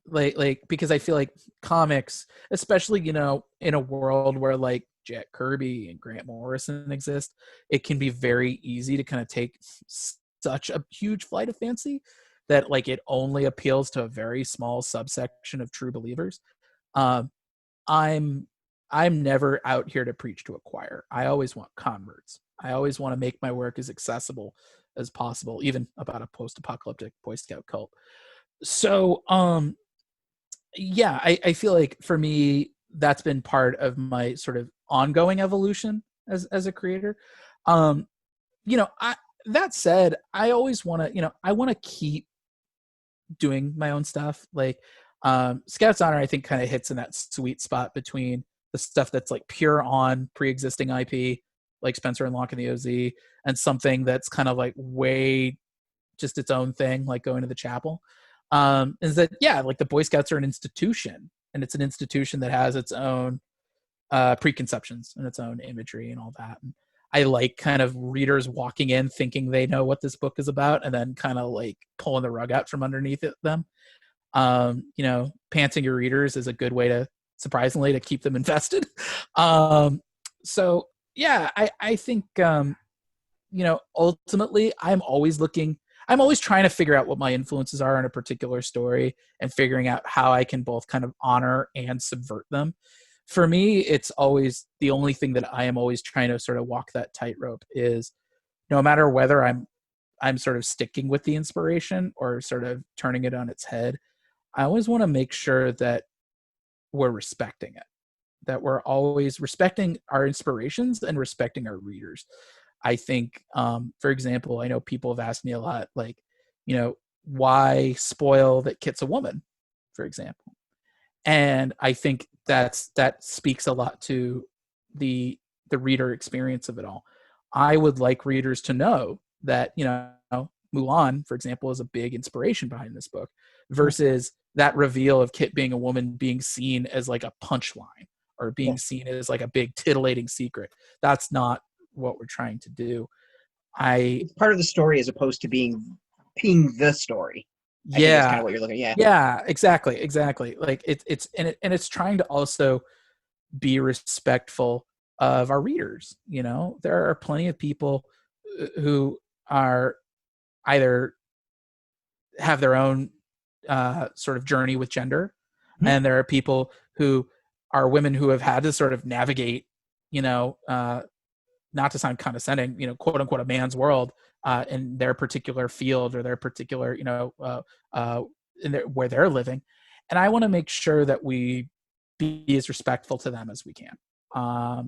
Speaker 2: Like because I feel like comics, especially in a world where like Jack Kirby and Grant Morrison exist, it can be very easy to kind of take such a huge flight of fancy that like it only appeals to a very small subsection of true believers. I'm never out here to preach to a choir. I always want converts. I always want to make my work as accessible as possible, even about a post-apocalyptic Boy Scout cult. So, I feel like for me, that's been part of my sort of ongoing evolution as a creator. That said, I always want to, I want to keep doing my own stuff. Like, Scout's Honor, I think, kind of hits in that sweet spot between the stuff that's like pure on pre-existing IP, like Spencer and Locke and the OZ, and something that's kind of like way just its own thing, like going to the chapel. Is that like the Boy Scouts are an institution, and it's an institution that has its own preconceptions and its own imagery and all that. And I like kind of readers walking in thinking they know what this book is about, and then kind of like pulling the rug out from underneath them. Pantsing your readers is a good way to, surprisingly, to keep them invested. I think ultimately I'm always looking. I'm always trying to figure out what my influences are in a particular story and figuring out how I can both kind of honor and subvert them. For me, it's always the only thing that I am always trying to sort of walk that tightrope is no matter whether I'm sort of sticking with the inspiration or sort of turning it on its head, I always want to make sure that we're respecting it, that we're always respecting our inspirations and respecting our readers. I think, for example, I know people have asked me a lot, like, why spoil that Kit's a woman, for example. And I think that speaks a lot to the reader experience of it all. I would like readers to know that, Mulan, for example, is a big inspiration behind this book, versus that reveal of Kit being a woman being seen as like a punchline or being seen as like a big titillating secret. That's not what we're trying to do.
Speaker 1: It's part of the story as opposed to being the story. I think that's kind of what you're looking at.
Speaker 2: Yeah, exactly. Like it's trying to also be respectful of our readers. There are plenty of people who are either have their own sort of journey with gender, and there are people who are women who have had to sort of navigate, not to sound condescending, quote unquote, a man's world in their particular field or their particular, where they're living. And I want to make sure that we be as respectful to them as we can. I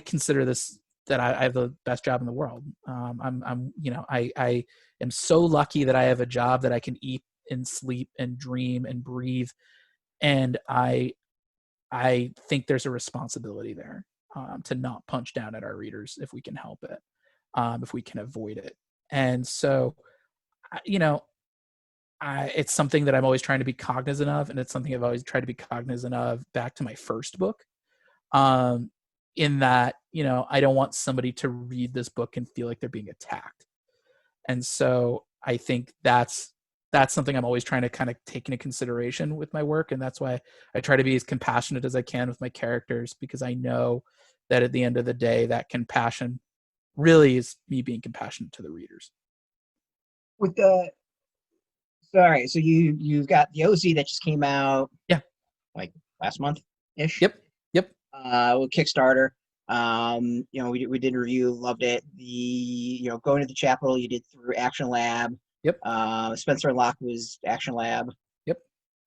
Speaker 2: consider this that I have the best job in the world. I am so lucky that I have a job that I can eat and sleep and dream and breathe. And I think there's a responsibility there to not punch down at our readers if we can help it, if we can avoid it. And so, it's something that I'm always trying to be cognizant of, and it's something I've always tried to be cognizant of back to my first book. In that, I don't want somebody to read this book and feel like they're being attacked. And so I think that's something I'm always trying to kind of take into consideration with my work. And that's why I try to be as compassionate as I can with my characters, because I know that at the end of the day, that compassion really is me being compassionate to the readers.
Speaker 1: So you've got the OC that just came out.
Speaker 2: Yeah.
Speaker 1: Like last month ish.
Speaker 2: Yep.
Speaker 1: With Kickstarter. We did a review, loved it. Going to the chapel you did through Action Lab.
Speaker 2: Yep.
Speaker 1: Spencer Locke was Action Lab.
Speaker 2: Yep.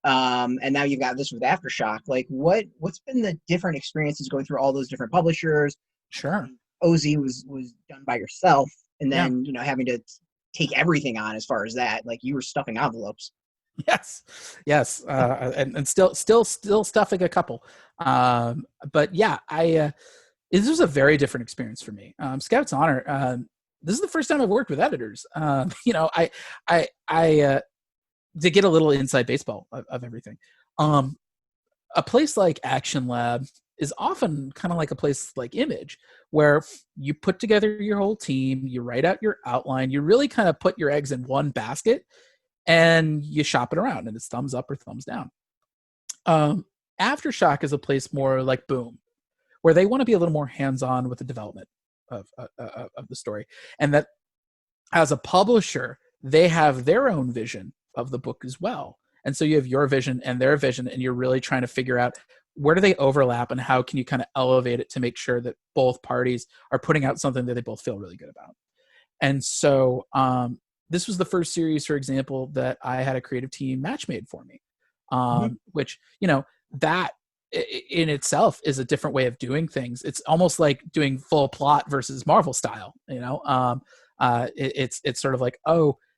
Speaker 1: And now you've got this with Aftershock. Like, what's been the different experiences going through all those different publishers?
Speaker 2: Sure.
Speaker 1: OZ was done by yourself, and then having to take everything on as far as that. Like, you were stuffing envelopes.
Speaker 2: Yes, and still stuffing a couple. But yeah, this was a very different experience for me. Scout's Honor. This is the first time I've worked with editors. I to get a little inside baseball of everything. A place like Action Lab is often kind of like a place like Image, where you put together your whole team, you write out your outline, you really kind of put your eggs in one basket, and you shop it around, and it's thumbs up or thumbs down. Aftershock is a place more like Boom, where they want to be a little more hands-on with the development of the story, and that as a publisher, they have their own vision of the book as well. And so you have your vision and their vision, and you're really trying to figure out where do they overlap and how can you kind of elevate it to make sure that both parties are putting out something that they both feel really good about. And so this was the first series, for example, that I had a creative team match made for me, which, that in itself is a different way of doing things. It's almost like doing full plot versus Marvel style. It's sort of like,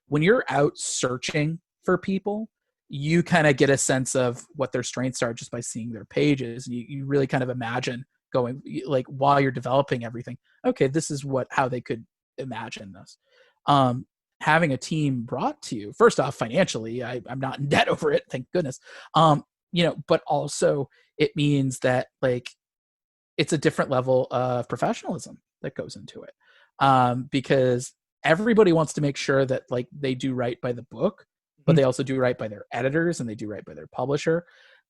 Speaker 2: when you're out searching for people, you kind of get a sense of what their strengths are just by seeing their pages. You really kind of imagine going, like, while you're developing everything, okay, this is how they could imagine this. Having a team brought to you, first off, financially, I'm not in debt over it, thank goodness. But also it means that, like, it's a different level of professionalism that goes into it, because everybody wants to make sure that, like, they do right by the book, but they also do right by their editors and they do right by their publisher.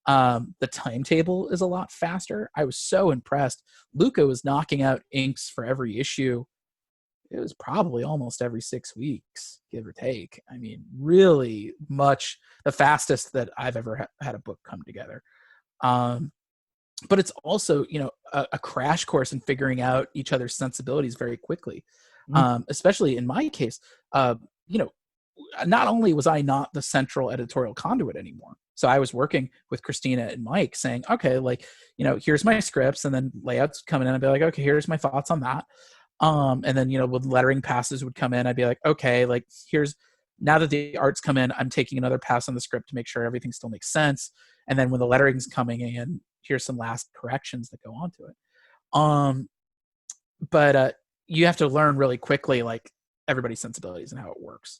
Speaker 2: The timetable is a lot faster. I was so impressed. Luca was knocking out inks for every issue it was probably almost every 6 weeks, give or take. I mean, really much the fastest that I've ever had a book come together. But it's also, a crash course in figuring out each other's sensibilities very quickly. Especially in my case, not only was I not the central editorial conduit anymore, so I was working with Christina and Mike saying, okay, like, here's my scripts, and then layouts coming in. I'd be like, okay, here's my thoughts on that. And then, when lettering passes would come in, I'd be like, okay, like now that the art's come in, I'm taking another pass on the script to make sure everything still makes sense. And then when the lettering's coming in, here's some last corrections that go onto it. But you have to learn really quickly, like, everybody's sensibilities and how it works.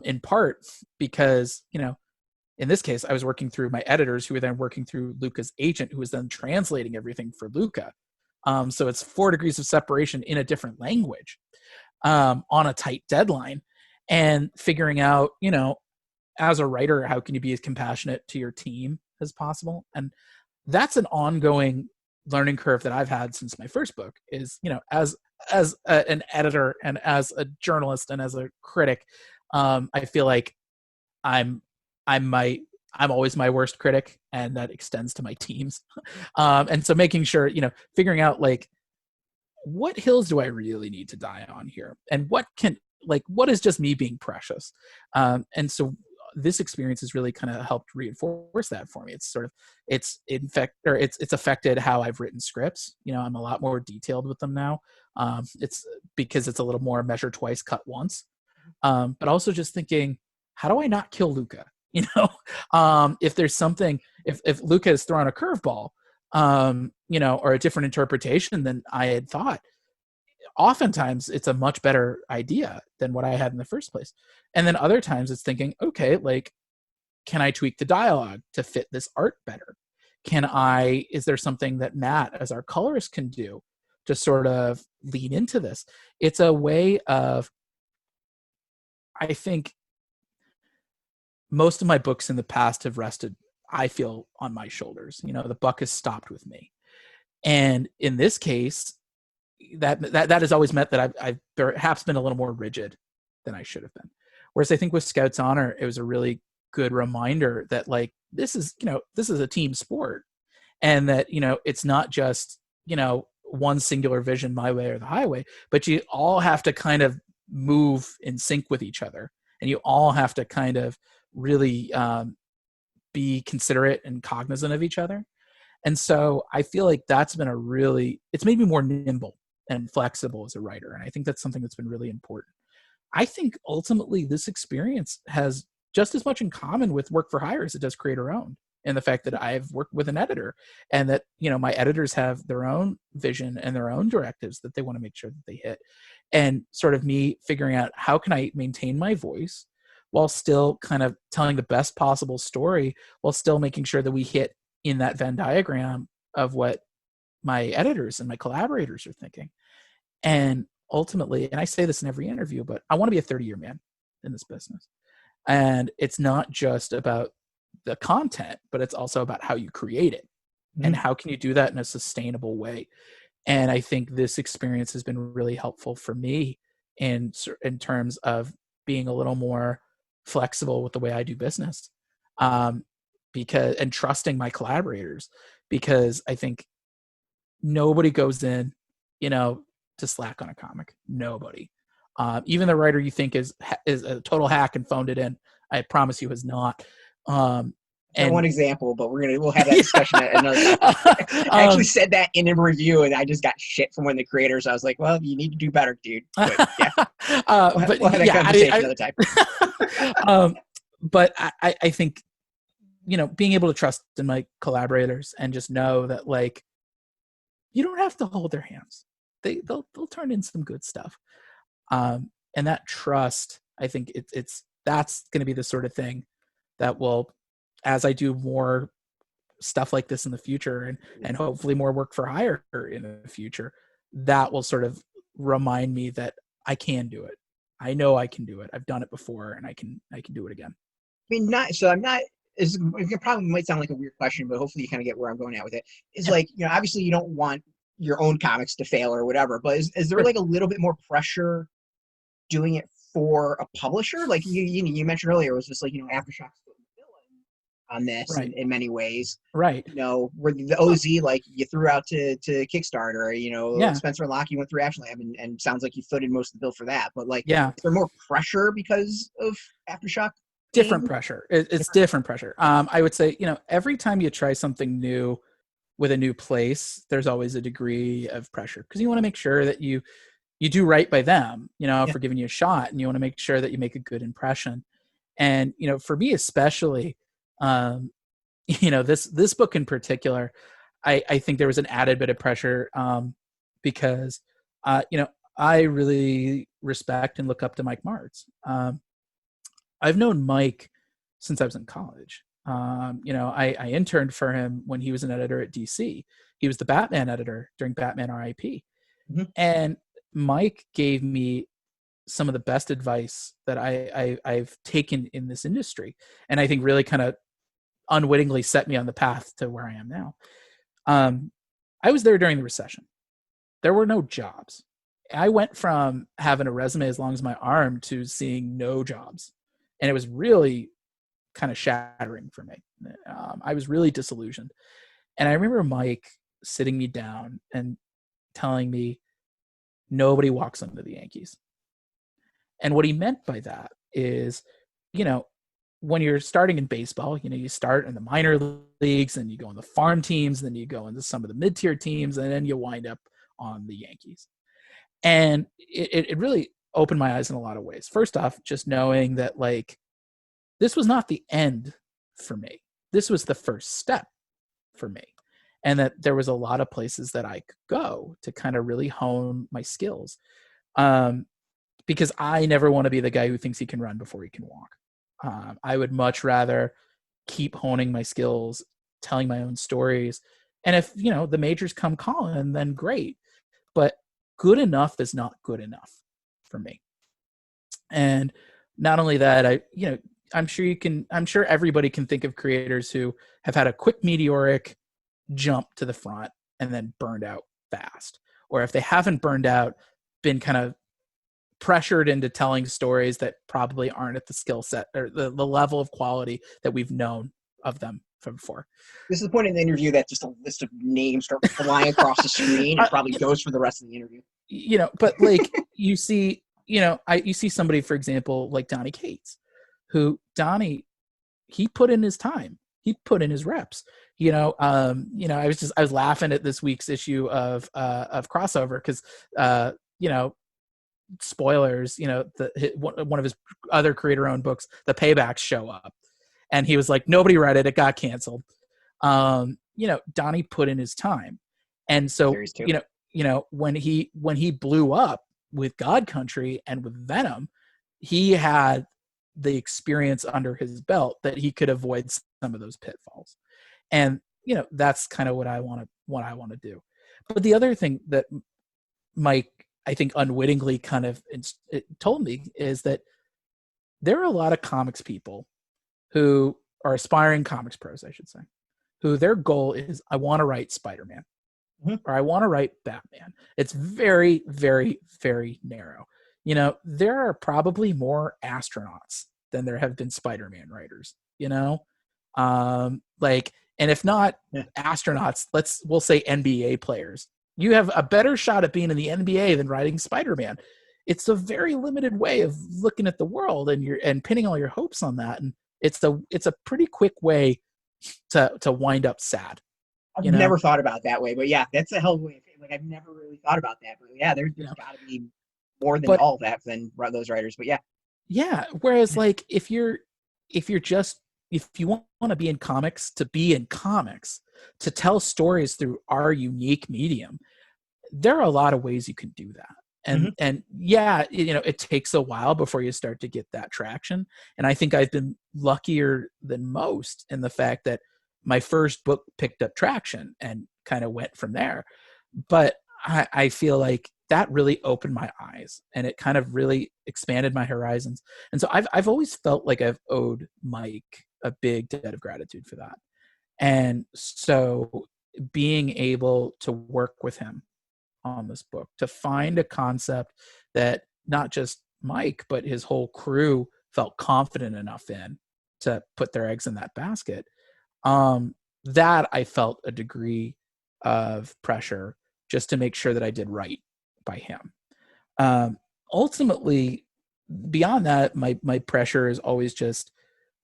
Speaker 2: In part because, in this case, I was working through my editors who were then working through Luca's agent, who was then translating everything for Luca. So it's 4 degrees of separation in a different language, on a tight deadline, and figuring out, as a writer, how can you be as compassionate to your team as possible? And that's an ongoing learning curve that I've had since my first book is, as an editor and as a journalist and as a critic, I feel like I'm always my worst critic, and that extends to my teams. And so making sure, figuring out, like, what hills do I really need to die on here, and what is just me being precious. And so this experience has really kind of helped reinforce that for me. It's affected how I've written scripts. I'm a lot more detailed with them now. It's because it's a little more measure twice, cut once. But also just thinking, how do I not kill Luca? If there's something, if Luca has thrown a curveball, or a different interpretation than I had thought, oftentimes it's a much better idea than what I had in the first place. And then other times it's thinking, okay, like, can I tweak the dialogue to fit this art better? Is there something that Matt, as our colorist, can do to sort of lean into this? It's a way of, I think, most of my books in the past have rested, I feel, on my shoulders. The buck has stopped with me. And in this case, that has always meant that I've perhaps been a little more rigid than I should have been. Whereas I think with Scout's Honor, it was a really good reminder that, like, this is a team sport, and that, it's not just, one singular vision, my way or the highway, but you all have to kind of move in sync with each other, and you all have to kind of really be considerate and cognizant of each other. And so I feel like that's been it's made me more nimble and flexible as a writer. And I think that's something that's been really important. I think ultimately this experience has just as much in common with work for hire as it does creator owned. And the fact that I've worked with an editor, and that, my editors have their own vision and their own directives that they want to make sure that they hit. And sort of me figuring out, how can I maintain my voice while still kind of telling the best possible story, while still making sure that we hit in that Venn diagram of what my editors and my collaborators are thinking. And ultimately, and I say this in every interview, but I want to be a 30-year man in this business. And it's not just about the content, but it's also about how you create it. And how can you do that in a sustainable way. And I think this experience has been really helpful for me in terms of being a little more flexible with the way I do business, and trusting my collaborators, because I think nobody goes in, to slack on a comic. Nobody. Even the writer you think is a total hack and phoned it in, I promise you, is not.
Speaker 1: And one example, but we'll have that discussion at another time. I actually said that in a review, and I just got shit from one of the creators. I was like, "Well, you need to do better, dude." But yeah, we'll have that conversation another time.
Speaker 2: But I think, being able to trust in my collaborators and just know that, like, you don't have to hold their hands. They'll turn in some good stuff. And that trust, I think that's going to be the sort of thing that will, as I do more stuff like this in the future, and hopefully more work for hire in the future, that will sort of remind me that I can do it. I know I can do it. I've done it before, and I can do it again.
Speaker 1: I mean, it probably might sound like a weird question, but hopefully you kind of get where I'm going at with it. It's like, obviously you don't want your own comics to fail or whatever. But is there
Speaker 2: Sure.
Speaker 1: like a little bit more pressure doing it for a publisher? Like you mentioned earlier, it was just like, Aftershocks on this
Speaker 2: Right.
Speaker 1: in many ways.
Speaker 2: Right.
Speaker 1: Where the OZ, like you threw out to Kickstarter,
Speaker 2: Yeah.
Speaker 1: Spencer Locke, you went through Action Lab, and sounds like you footed most of the bill for that. But like,
Speaker 2: Yeah.
Speaker 1: is there more pressure because of Aftershock?
Speaker 2: Different pressure. It's different pressure. I would say, every time you try something new with a new place, there's always a degree of pressure because you want to make sure that you do right by them,
Speaker 1: Yeah.
Speaker 2: for giving you a shot, and you want to make sure that you make a good impression. And for me especially, um, this book in particular, I think there was an added bit of pressure because I really respect and look up to Mike Martz. I've known Mike since I was in college. I interned for him when he was an editor at DC. He was the Batman editor during Batman RIP.
Speaker 1: Mm-hmm.
Speaker 2: And Mike gave me some of the best advice that I've taken in this industry. And I think really kind of unwittingly set me on the path to where I am now. I was there during the recession. There were no jobs. I went from having a resume as long as my arm to seeing no jobs. And it was really kind of shattering for me. I was really disillusioned. And I remember Mike sitting me down and telling me, nobody walks under the Yankees. And what he meant by that is, when you're starting in baseball, you start in the minor leagues and you go on the farm teams, then you go into some of the mid-tier teams, and then you wind up on the Yankees. And it really opened my eyes in a lot of ways. First off, just knowing that like this was not the end for me. This was the first step for me. And that there was a lot of places that I could go to kind of really hone my skills. Because I never want to be the guy who thinks he can run before he can walk. I would much rather keep honing my skills, telling my own stories. And if, the majors come calling, then great. But good enough is not good enough for me. And not only that, I'm sure everybody can think of creators who have had a quick meteoric jump to the front and then burned out fast. Or if they haven't burned out, been kind of pressured into telling stories that probably aren't at the skill set or the level of quality that we've known of them from before.
Speaker 1: This is the point in the interview that just a list of names start flying across the screen and probably goes for the rest of the interview.
Speaker 2: But like you see, you see somebody, for example, like Donnie Cates, who he put in his time. He put in his reps. I was laughing at this week's issue of Crossover because spoilers, one of his other creator-owned books, The Paybacks, show up, and he was like, nobody read it, it got canceled. Donnie put in his time, and so when he blew up with God Country and with Venom, he had the experience under his belt that he could avoid some of those pitfalls, and that's kind of what I want to do. But the other thing that Mike, I think, unwittingly kind of it told me is that there are a lot of comics people who are aspiring comics pros, I should say, who their goal is, I want to write Spider-Man, or I want to write Batman. It's very, very, very narrow. There are probably more astronauts than there have been Spider-Man writers, and if not astronauts, we'll say NBA players. You have a better shot at being in the NBA than writing Spider-Man. It's a very limited way of looking at the world, and pinning all your hopes on that. And it's a pretty quick way to wind up sad.
Speaker 1: I've never thought about it that way, but yeah, that's a hell of a way. Like I've never really thought about that, but yeah, there's got to be more than all that than those writers. But
Speaker 2: yeah. Whereas like if you want to be in comics, to be in comics, to tell stories through our unique medium, there are a lot of ways you can do that. And yeah, it takes a while before you start to get that traction. And I think I've been luckier than most in the fact that my first book picked up traction and kind of went from there. But I feel like that really opened my eyes, and it kind of really expanded my horizons. And so I've always felt like I've owed Mike a big debt of gratitude for that. And so being able to work with him on this book, to find a concept that not just Mike, but his whole crew felt confident enough in to put their eggs in that basket. That I felt a degree of pressure just to make sure that I did right by him. Ultimately, beyond that, my pressure is always just,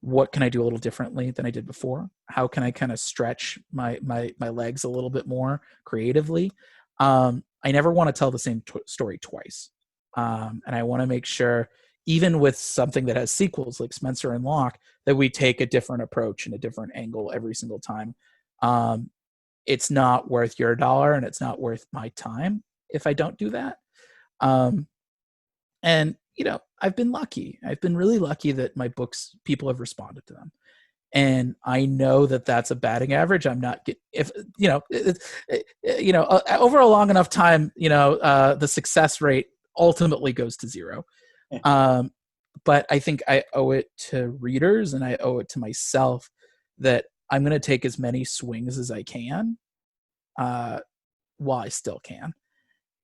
Speaker 2: what can I do a little differently than I did before? How can I kind of stretch my legs a little bit more creatively? I never want to tell the same story twice. And I want to make sure, even with something that has sequels like Spencer and Locke, that we take a different approach and a different angle every single time. It's not worth your dollar and it's not worth my time if I don't do that. And, I've been lucky. I've been really lucky that my books, people have responded to them. And I know that that's a batting average. I'm not over a long enough time, the success rate ultimately goes to zero. But I think I owe it to readers and I owe it to myself that I'm going to take as many swings as I can, while I still can.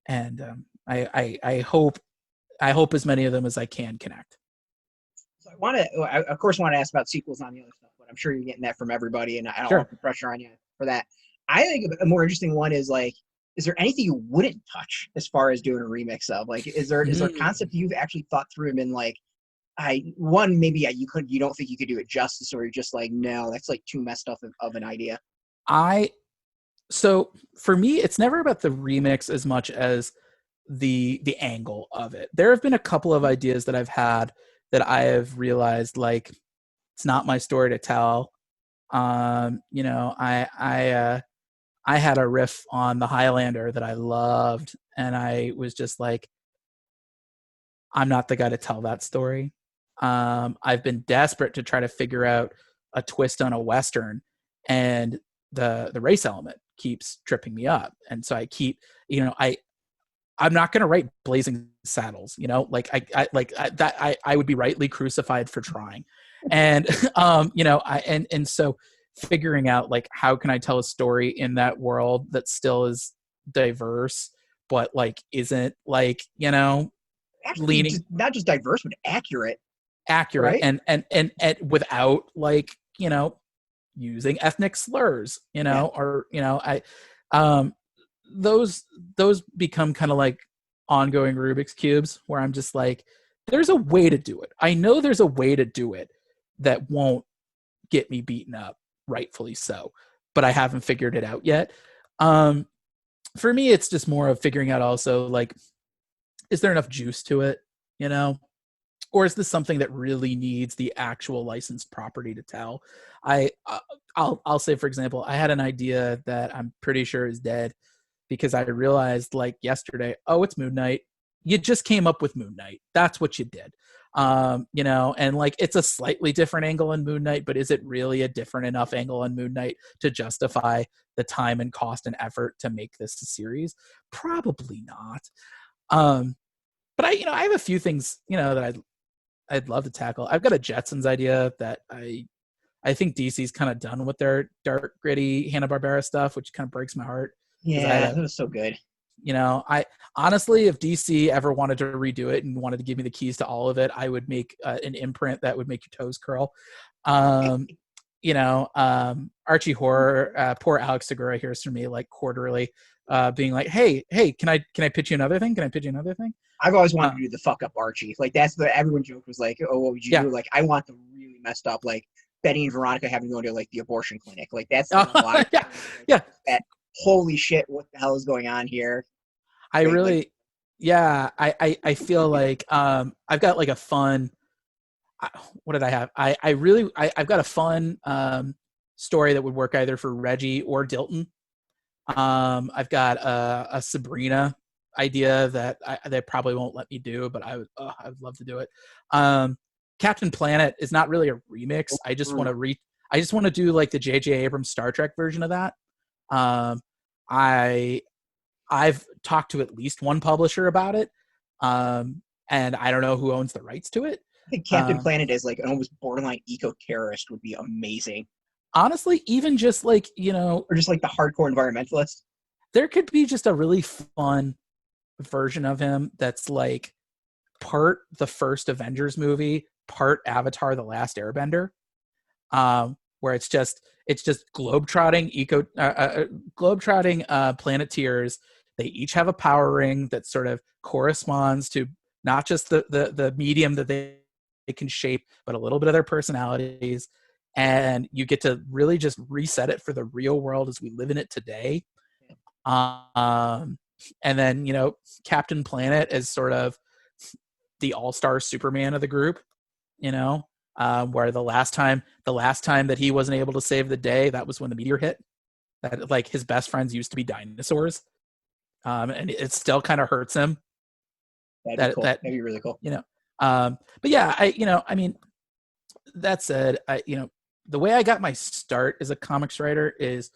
Speaker 2: And I hope as many of them as I can connect.
Speaker 1: So I of course want to ask about sequels on the other stuff, but I'm sure you're getting that from everybody, and I don't want to put pressure on you for that. I think a more interesting one is like, is there anything you wouldn't touch as far as doing a remix of? Like, is there a concept you've actually thought through and been like, maybe you don't think you could do it justice, or you're just like, no, that's like too messed up of an idea?
Speaker 2: So for me, it's never about the remix as much as the angle of it. There have been a couple of ideas that I've had that I have realized, like, it's not my story to tell. I had a riff on the Highlander that I loved, and I was just like, I'm not the guy to tell that story. I've been desperate to try to figure out a twist on a Western, and the race element keeps tripping me up. And so I keep, I'm not going to write Blazing Saddles, I would be rightly crucified for trying. And, so figuring out, like, how can I tell a story in that world that still is diverse, but like, isn't like,
Speaker 1: Actually,
Speaker 2: leaning,
Speaker 1: not just diverse, but accurate,
Speaker 2: right? and without, like, using ethnic slurs, those become kind of like ongoing Rubik's cubes where I'm just like, there's a way to do it. I know there's a way to do it that won't get me beaten up, rightfully so, but I haven't figured it out yet. For me, it's just more of figuring out also, like, is there enough juice to it, or is this something that really needs the actual licensed property to tell? I'll say, for example, I had an idea that I'm pretty sure is dead because I realized, like, yesterday, oh, it's Moon Knight. You just came up with Moon Knight. That's what you did. And like, it's a slightly different angle in Moon Knight, but is it really a different enough angle on Moon Knight to justify the time and cost and effort to make this a series? Probably not. But I have a few things, that I'd love to tackle. I've got a Jetsons idea that I think DC's kind of done with their dark, gritty Hanna-Barbera stuff, which kind of breaks my heart.
Speaker 1: Yeah, that was so good.
Speaker 2: I honestly, if DC ever wanted to redo it and wanted to give me the keys to all of it, I would make an imprint that would make your toes curl. Archie Horror, poor Alex Segura hears from me like quarterly, being like, hey, can I pitch you another thing? Can I pitch you another thing?
Speaker 1: I've always wanted to do the fuck up Archie. Like, that's everyone joke was like, oh, what would you do? Like, I want the really messed up, like Betty and Veronica having to go to like the abortion clinic. Like, that's the line. That, holy shit, what the hell is going on here?
Speaker 2: I feel like I've got like a fun, what did I have? I've got a fun story that would work either for Reggie or Dilton. I've got a Sabrina idea that they probably won't let me do, but I would love to do it. Captain Planet is not really a remix. I just want to do like the J.J. Abrams Star Trek version of that. I've talked to at least one publisher about it, and I don't know who owns the rights to it.
Speaker 1: I think Captain Planet is like an almost borderline eco-terrorist would be amazing.
Speaker 2: Honestly, even just like,
Speaker 1: or just like the hardcore environmentalist.
Speaker 2: there could be just a really fun version of him that's like part the first Avengers movie, part Avatar: The Last Airbender, where it's just globetrotting planeteers. They each have a power ring that sort of corresponds to not just the medium that they can shape, but a little bit of their personalities. And you get to really just reset it for the real world as we live in it today. Um, and then, Captain Planet is sort of the all-star Superman of the group, where the last time that he wasn't able to save the day, that was when the meteor hit. That like his best friends used to be dinosaurs, and it still kind of hurts him.
Speaker 1: That'd be cool. That'd be really cool.
Speaker 2: But yeah, I mean, that said, the way I got my start as a comics writer is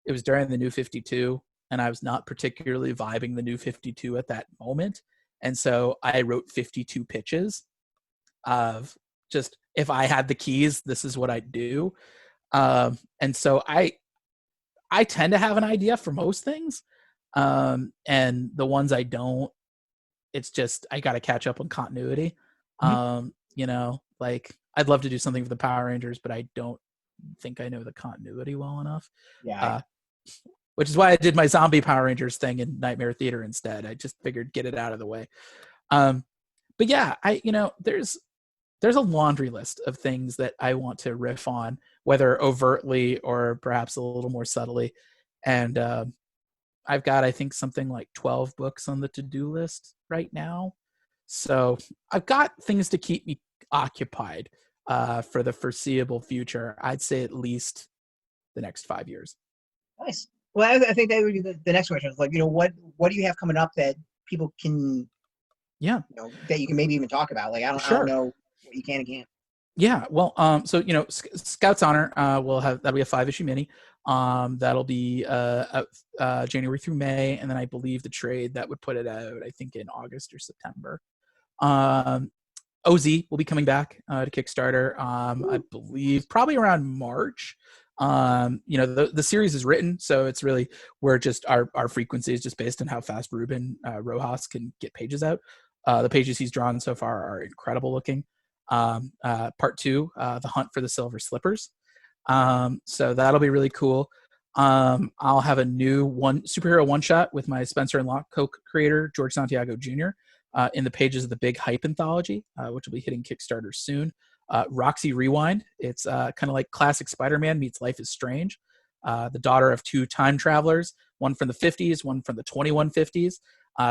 Speaker 2: it was during the New 52, and I was not particularly vibing the New 52 at that moment. And so I wrote 52 pitches of just, if I had the keys, this is what I'd do. And so I tend to have an idea for most things. And the ones I don't, it's just, I got to catch up on continuity. Like I'd love to do something for the Power Rangers, but I don't think I know the continuity well enough.
Speaker 1: Yeah.
Speaker 2: Which is why I did my zombie Power Rangers thing in Nightmare Theater instead. I just figured get it out of the way. But yeah, there's a laundry list of things that I want to riff on, whether overtly or perhaps a little more subtly. And I've got, I think, something like 12 books on the to-do list right now. So I've got things to keep me occupied for the foreseeable future. I'd say at least the next 5 years.
Speaker 1: Nice. Well, I think that would be the next question. It's like, what do you have coming up that people can, that you can maybe even talk about? Like, I don't know what you can and can't.
Speaker 2: Yeah, well, so Scout's Honor that'll be a 5-issue mini. That'll be January through May, and then I believe the trade that would put it out, I think, in August or September. OZ will be coming back to Kickstarter. I believe probably around March. The series is written, so it's really we're just our frequency is just based on how fast Ruben Rojas can get pages out. The pages he's drawn so far are incredible looking. Part 2, The Hunt for the Silver Slippers. So that'll be really cool. I'll have a new superhero one-shot with my Spencer and Locke co-creator, George Santiago Jr., in the pages of the Big Hype anthology, which will be hitting Kickstarter soon. Roxy Rewind. It's kind of like classic Spider-Man meets Life is Strange. The daughter of 2 time travelers, one from the 50s, one from the 2150s.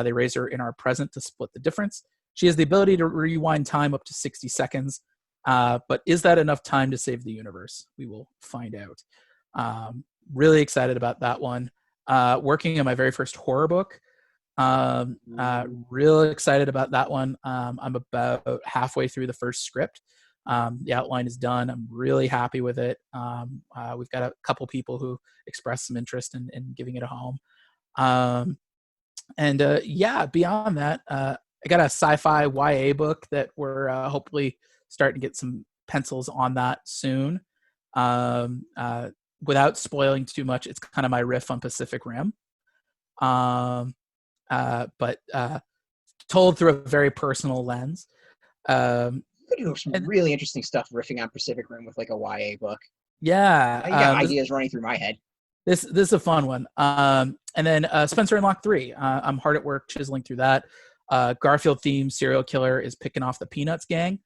Speaker 2: They raise her in our present to split the difference. She has the ability to rewind time up to 60 seconds. But is that enough time to save the universe? We will find out. Really excited about that one. Working on my very first horror book. Real excited about that one. I'm about halfway through the first script. The outline is done. I'm really happy with it. We've got a couple people who expressed some interest in giving it a home. Beyond that, I got a sci-fi YA book that we're hopefully starting to get some pencils on that soon. Without spoiling too much, it's kind of my riff on Pacific Rim. But told through a very personal lens.
Speaker 1: You could do some really interesting stuff riffing on Pacific Rim with like a YA book.
Speaker 2: Yeah.
Speaker 1: I got ideas running through my head.
Speaker 2: This is a fun one. And then Spencer and Locke 3. I'm hard at work chiseling through that. Garfield themed serial killer is picking off the Peanuts gang.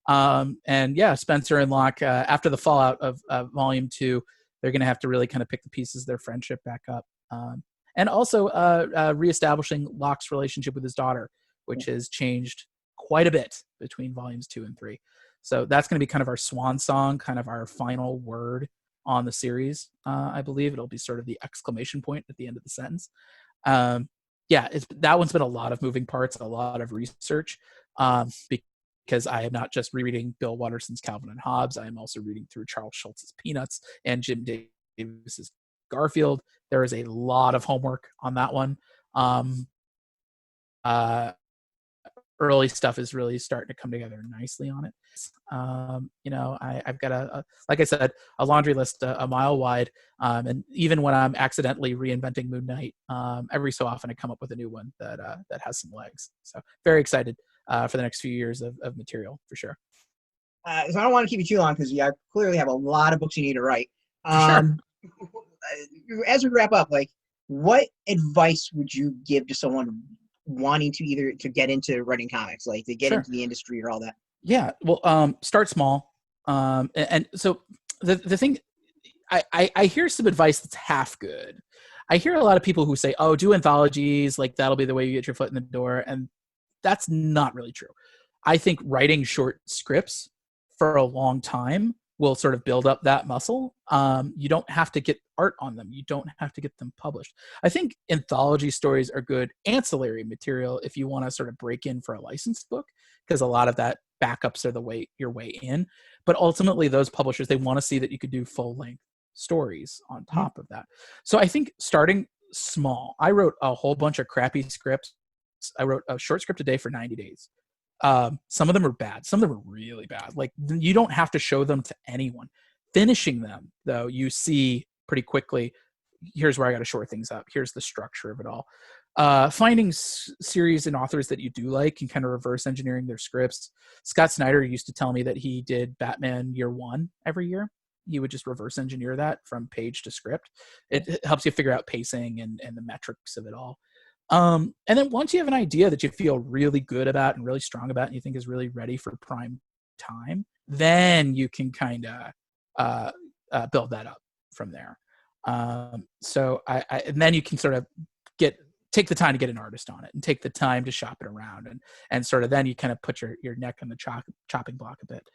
Speaker 2: Spencer and Locke, after the fallout of Volume 2, they're going to have to really kind of pick the pieces of their friendship back up. And also reestablishing Locke's relationship with his daughter, which has changed quite a bit between Volumes 2 and 3. So that's going to be kind of our swan song, kind of our final word on the series. I believe it'll be sort of the exclamation point at the end of the sentence. That one's been a lot of moving parts, a lot of research, because I am not just rereading Bill Watterson's Calvin and Hobbes. I am also reading through Charles Schultz's Peanuts and Jim Davis's Garfield. There is a lot of homework on that one. early stuff is really starting to come together nicely on it. I've got like I said, a laundry list a mile wide. And even when I'm accidentally reinventing Moon Knight, every so often I come up with a new one that has some legs. So very excited for the next few years of material for sure.
Speaker 1: So I don't want to keep you too long because you clearly have a lot of books you need to write.
Speaker 2: For sure.
Speaker 1: As we wrap up, like, what advice would you give to someone wanting to either to get into writing comics, like to get into the industry or all that?
Speaker 2: Yeah, well, start small. And so the thing, I hear some advice that's half good. I hear a lot of people who say, "Oh, do anthologies, like that'll be the way you get your foot in the door," and that's not really true. I think writing short scripts for a long time will sort of build up that muscle. You don't have to get art on them. You don't have to get them published. I think anthology stories are good ancillary material if you want to sort of break in for a licensed book, because a lot of that backups are your way in. But ultimately, those publishers, they want to see that you could do full length stories on top of that. So I think starting small. I wrote a whole bunch of crappy scripts. I wrote a short script a day for 90 days. Some of them are bad. Some of them are really bad. Like, you don't have to show them to anyone. Finishing them, though, you see pretty quickly, here's where I got to shore things up. Here's the structure of it all. Finding series and authors that you do like and kind of reverse engineering their scripts. Scott Snyder used to tell me that he did Batman Year One every year. He would just reverse engineer that from page to script. It helps you figure out pacing and the metrics of it all. And then once you have an idea that you feel really good about and really strong about and you think is really ready for prime time, then you can kind of build that up from there. And then you can sort of take the time to get an artist on it and take the time to shop it around and sort of then you kind of put your neck on the chopping block a bit.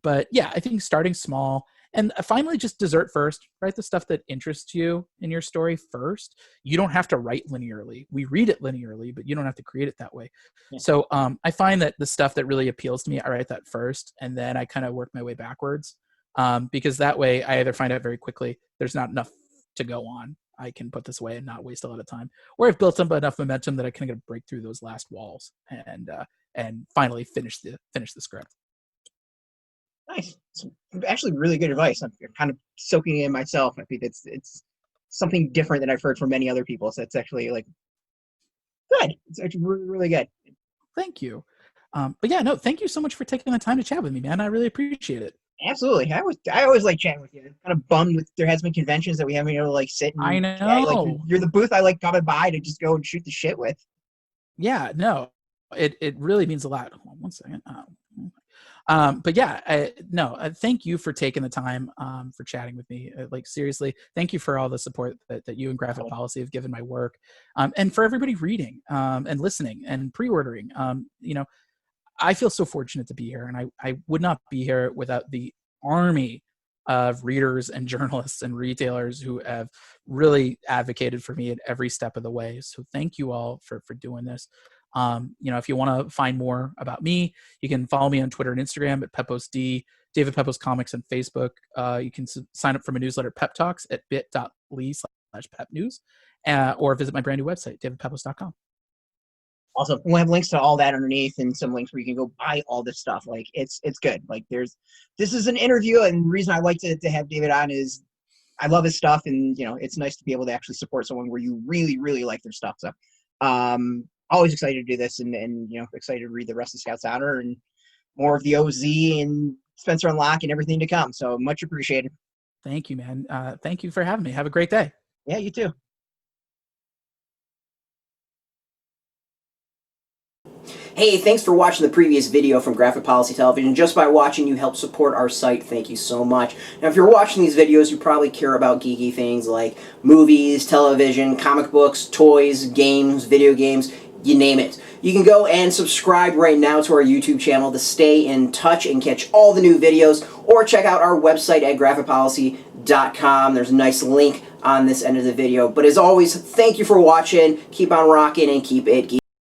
Speaker 2: But yeah, I think starting small and finally just desert first. Write the stuff that interests you in your story first. You don't have to write linearly. We read it linearly, but you don't have to create it that way. Yeah. So I find that the stuff that really appeals to me, I write that first, and then I kind of work my way backwards, because that way I either find out very quickly there's not enough to go on. I can put this away and not waste a lot of time, or I've built up enough momentum that I can break through those last walls and finally finish the script.
Speaker 1: Nice. It's actually really good advice. I'm kind of soaking it in myself. I think it's something different than I've heard from many other people. So it's actually like good. It's actually really, really good.
Speaker 2: Thank you. But yeah, no, thank you so much for taking the time to chat with me, man. I really appreciate it.
Speaker 1: Absolutely. I always like chatting with you. I'm kind of bummed with there has been conventions that we haven't been able to like sit and
Speaker 2: I know.
Speaker 1: chat. Like you're the booth I like coming by to just go and shoot the shit with.
Speaker 2: Yeah, no. It really means a lot. Hold on one second. But yeah, thank you for taking the time for chatting with me. Like, seriously, thank you for all the support that you and Graphic Policy have given my work, and for everybody reading and listening and pre-ordering. I feel so fortunate to be here, and I would not be here without the army of readers and journalists and retailers who have really advocated for me at every step of the way. So thank you all for doing this. If you want to find more about me, you can follow me on Twitter and Instagram at Pepose D, David Pepose Comics on Facebook. You can sign up for my newsletter, Pep Talks, at bit.ly/pepnews, or visit my brand new website, davidpepose.com.
Speaker 1: Awesome. We'll have links to all that underneath and some links where you can go buy all this stuff. Like it's good. Like this is an interview, and the reason I like to have David on is I love his stuff, and it's nice to be able to actually support someone where you really, really like their stuff. So always excited to do this, and excited to read the rest of Scout's Honor and more of the OZ and Spencer Locke and everything to come. So much appreciated.
Speaker 2: Thank you, man. Thank you for having me. Have a great day.
Speaker 1: Yeah, you too. Hey, thanks for watching the previous video from Graphic Policy Television. Just by watching, you help support our site. Thank you so much. Now, if you're watching these videos, you probably care about geeky things like movies, television, comic books, toys, games, video games, you name it. You can go and subscribe right now to our YouTube channel to stay in touch and catch all the new videos, or check out our website at graphicpolicy.com. There's a nice link on this end of the video. But as always, thank you for watching. Keep on rocking and keep it geeky.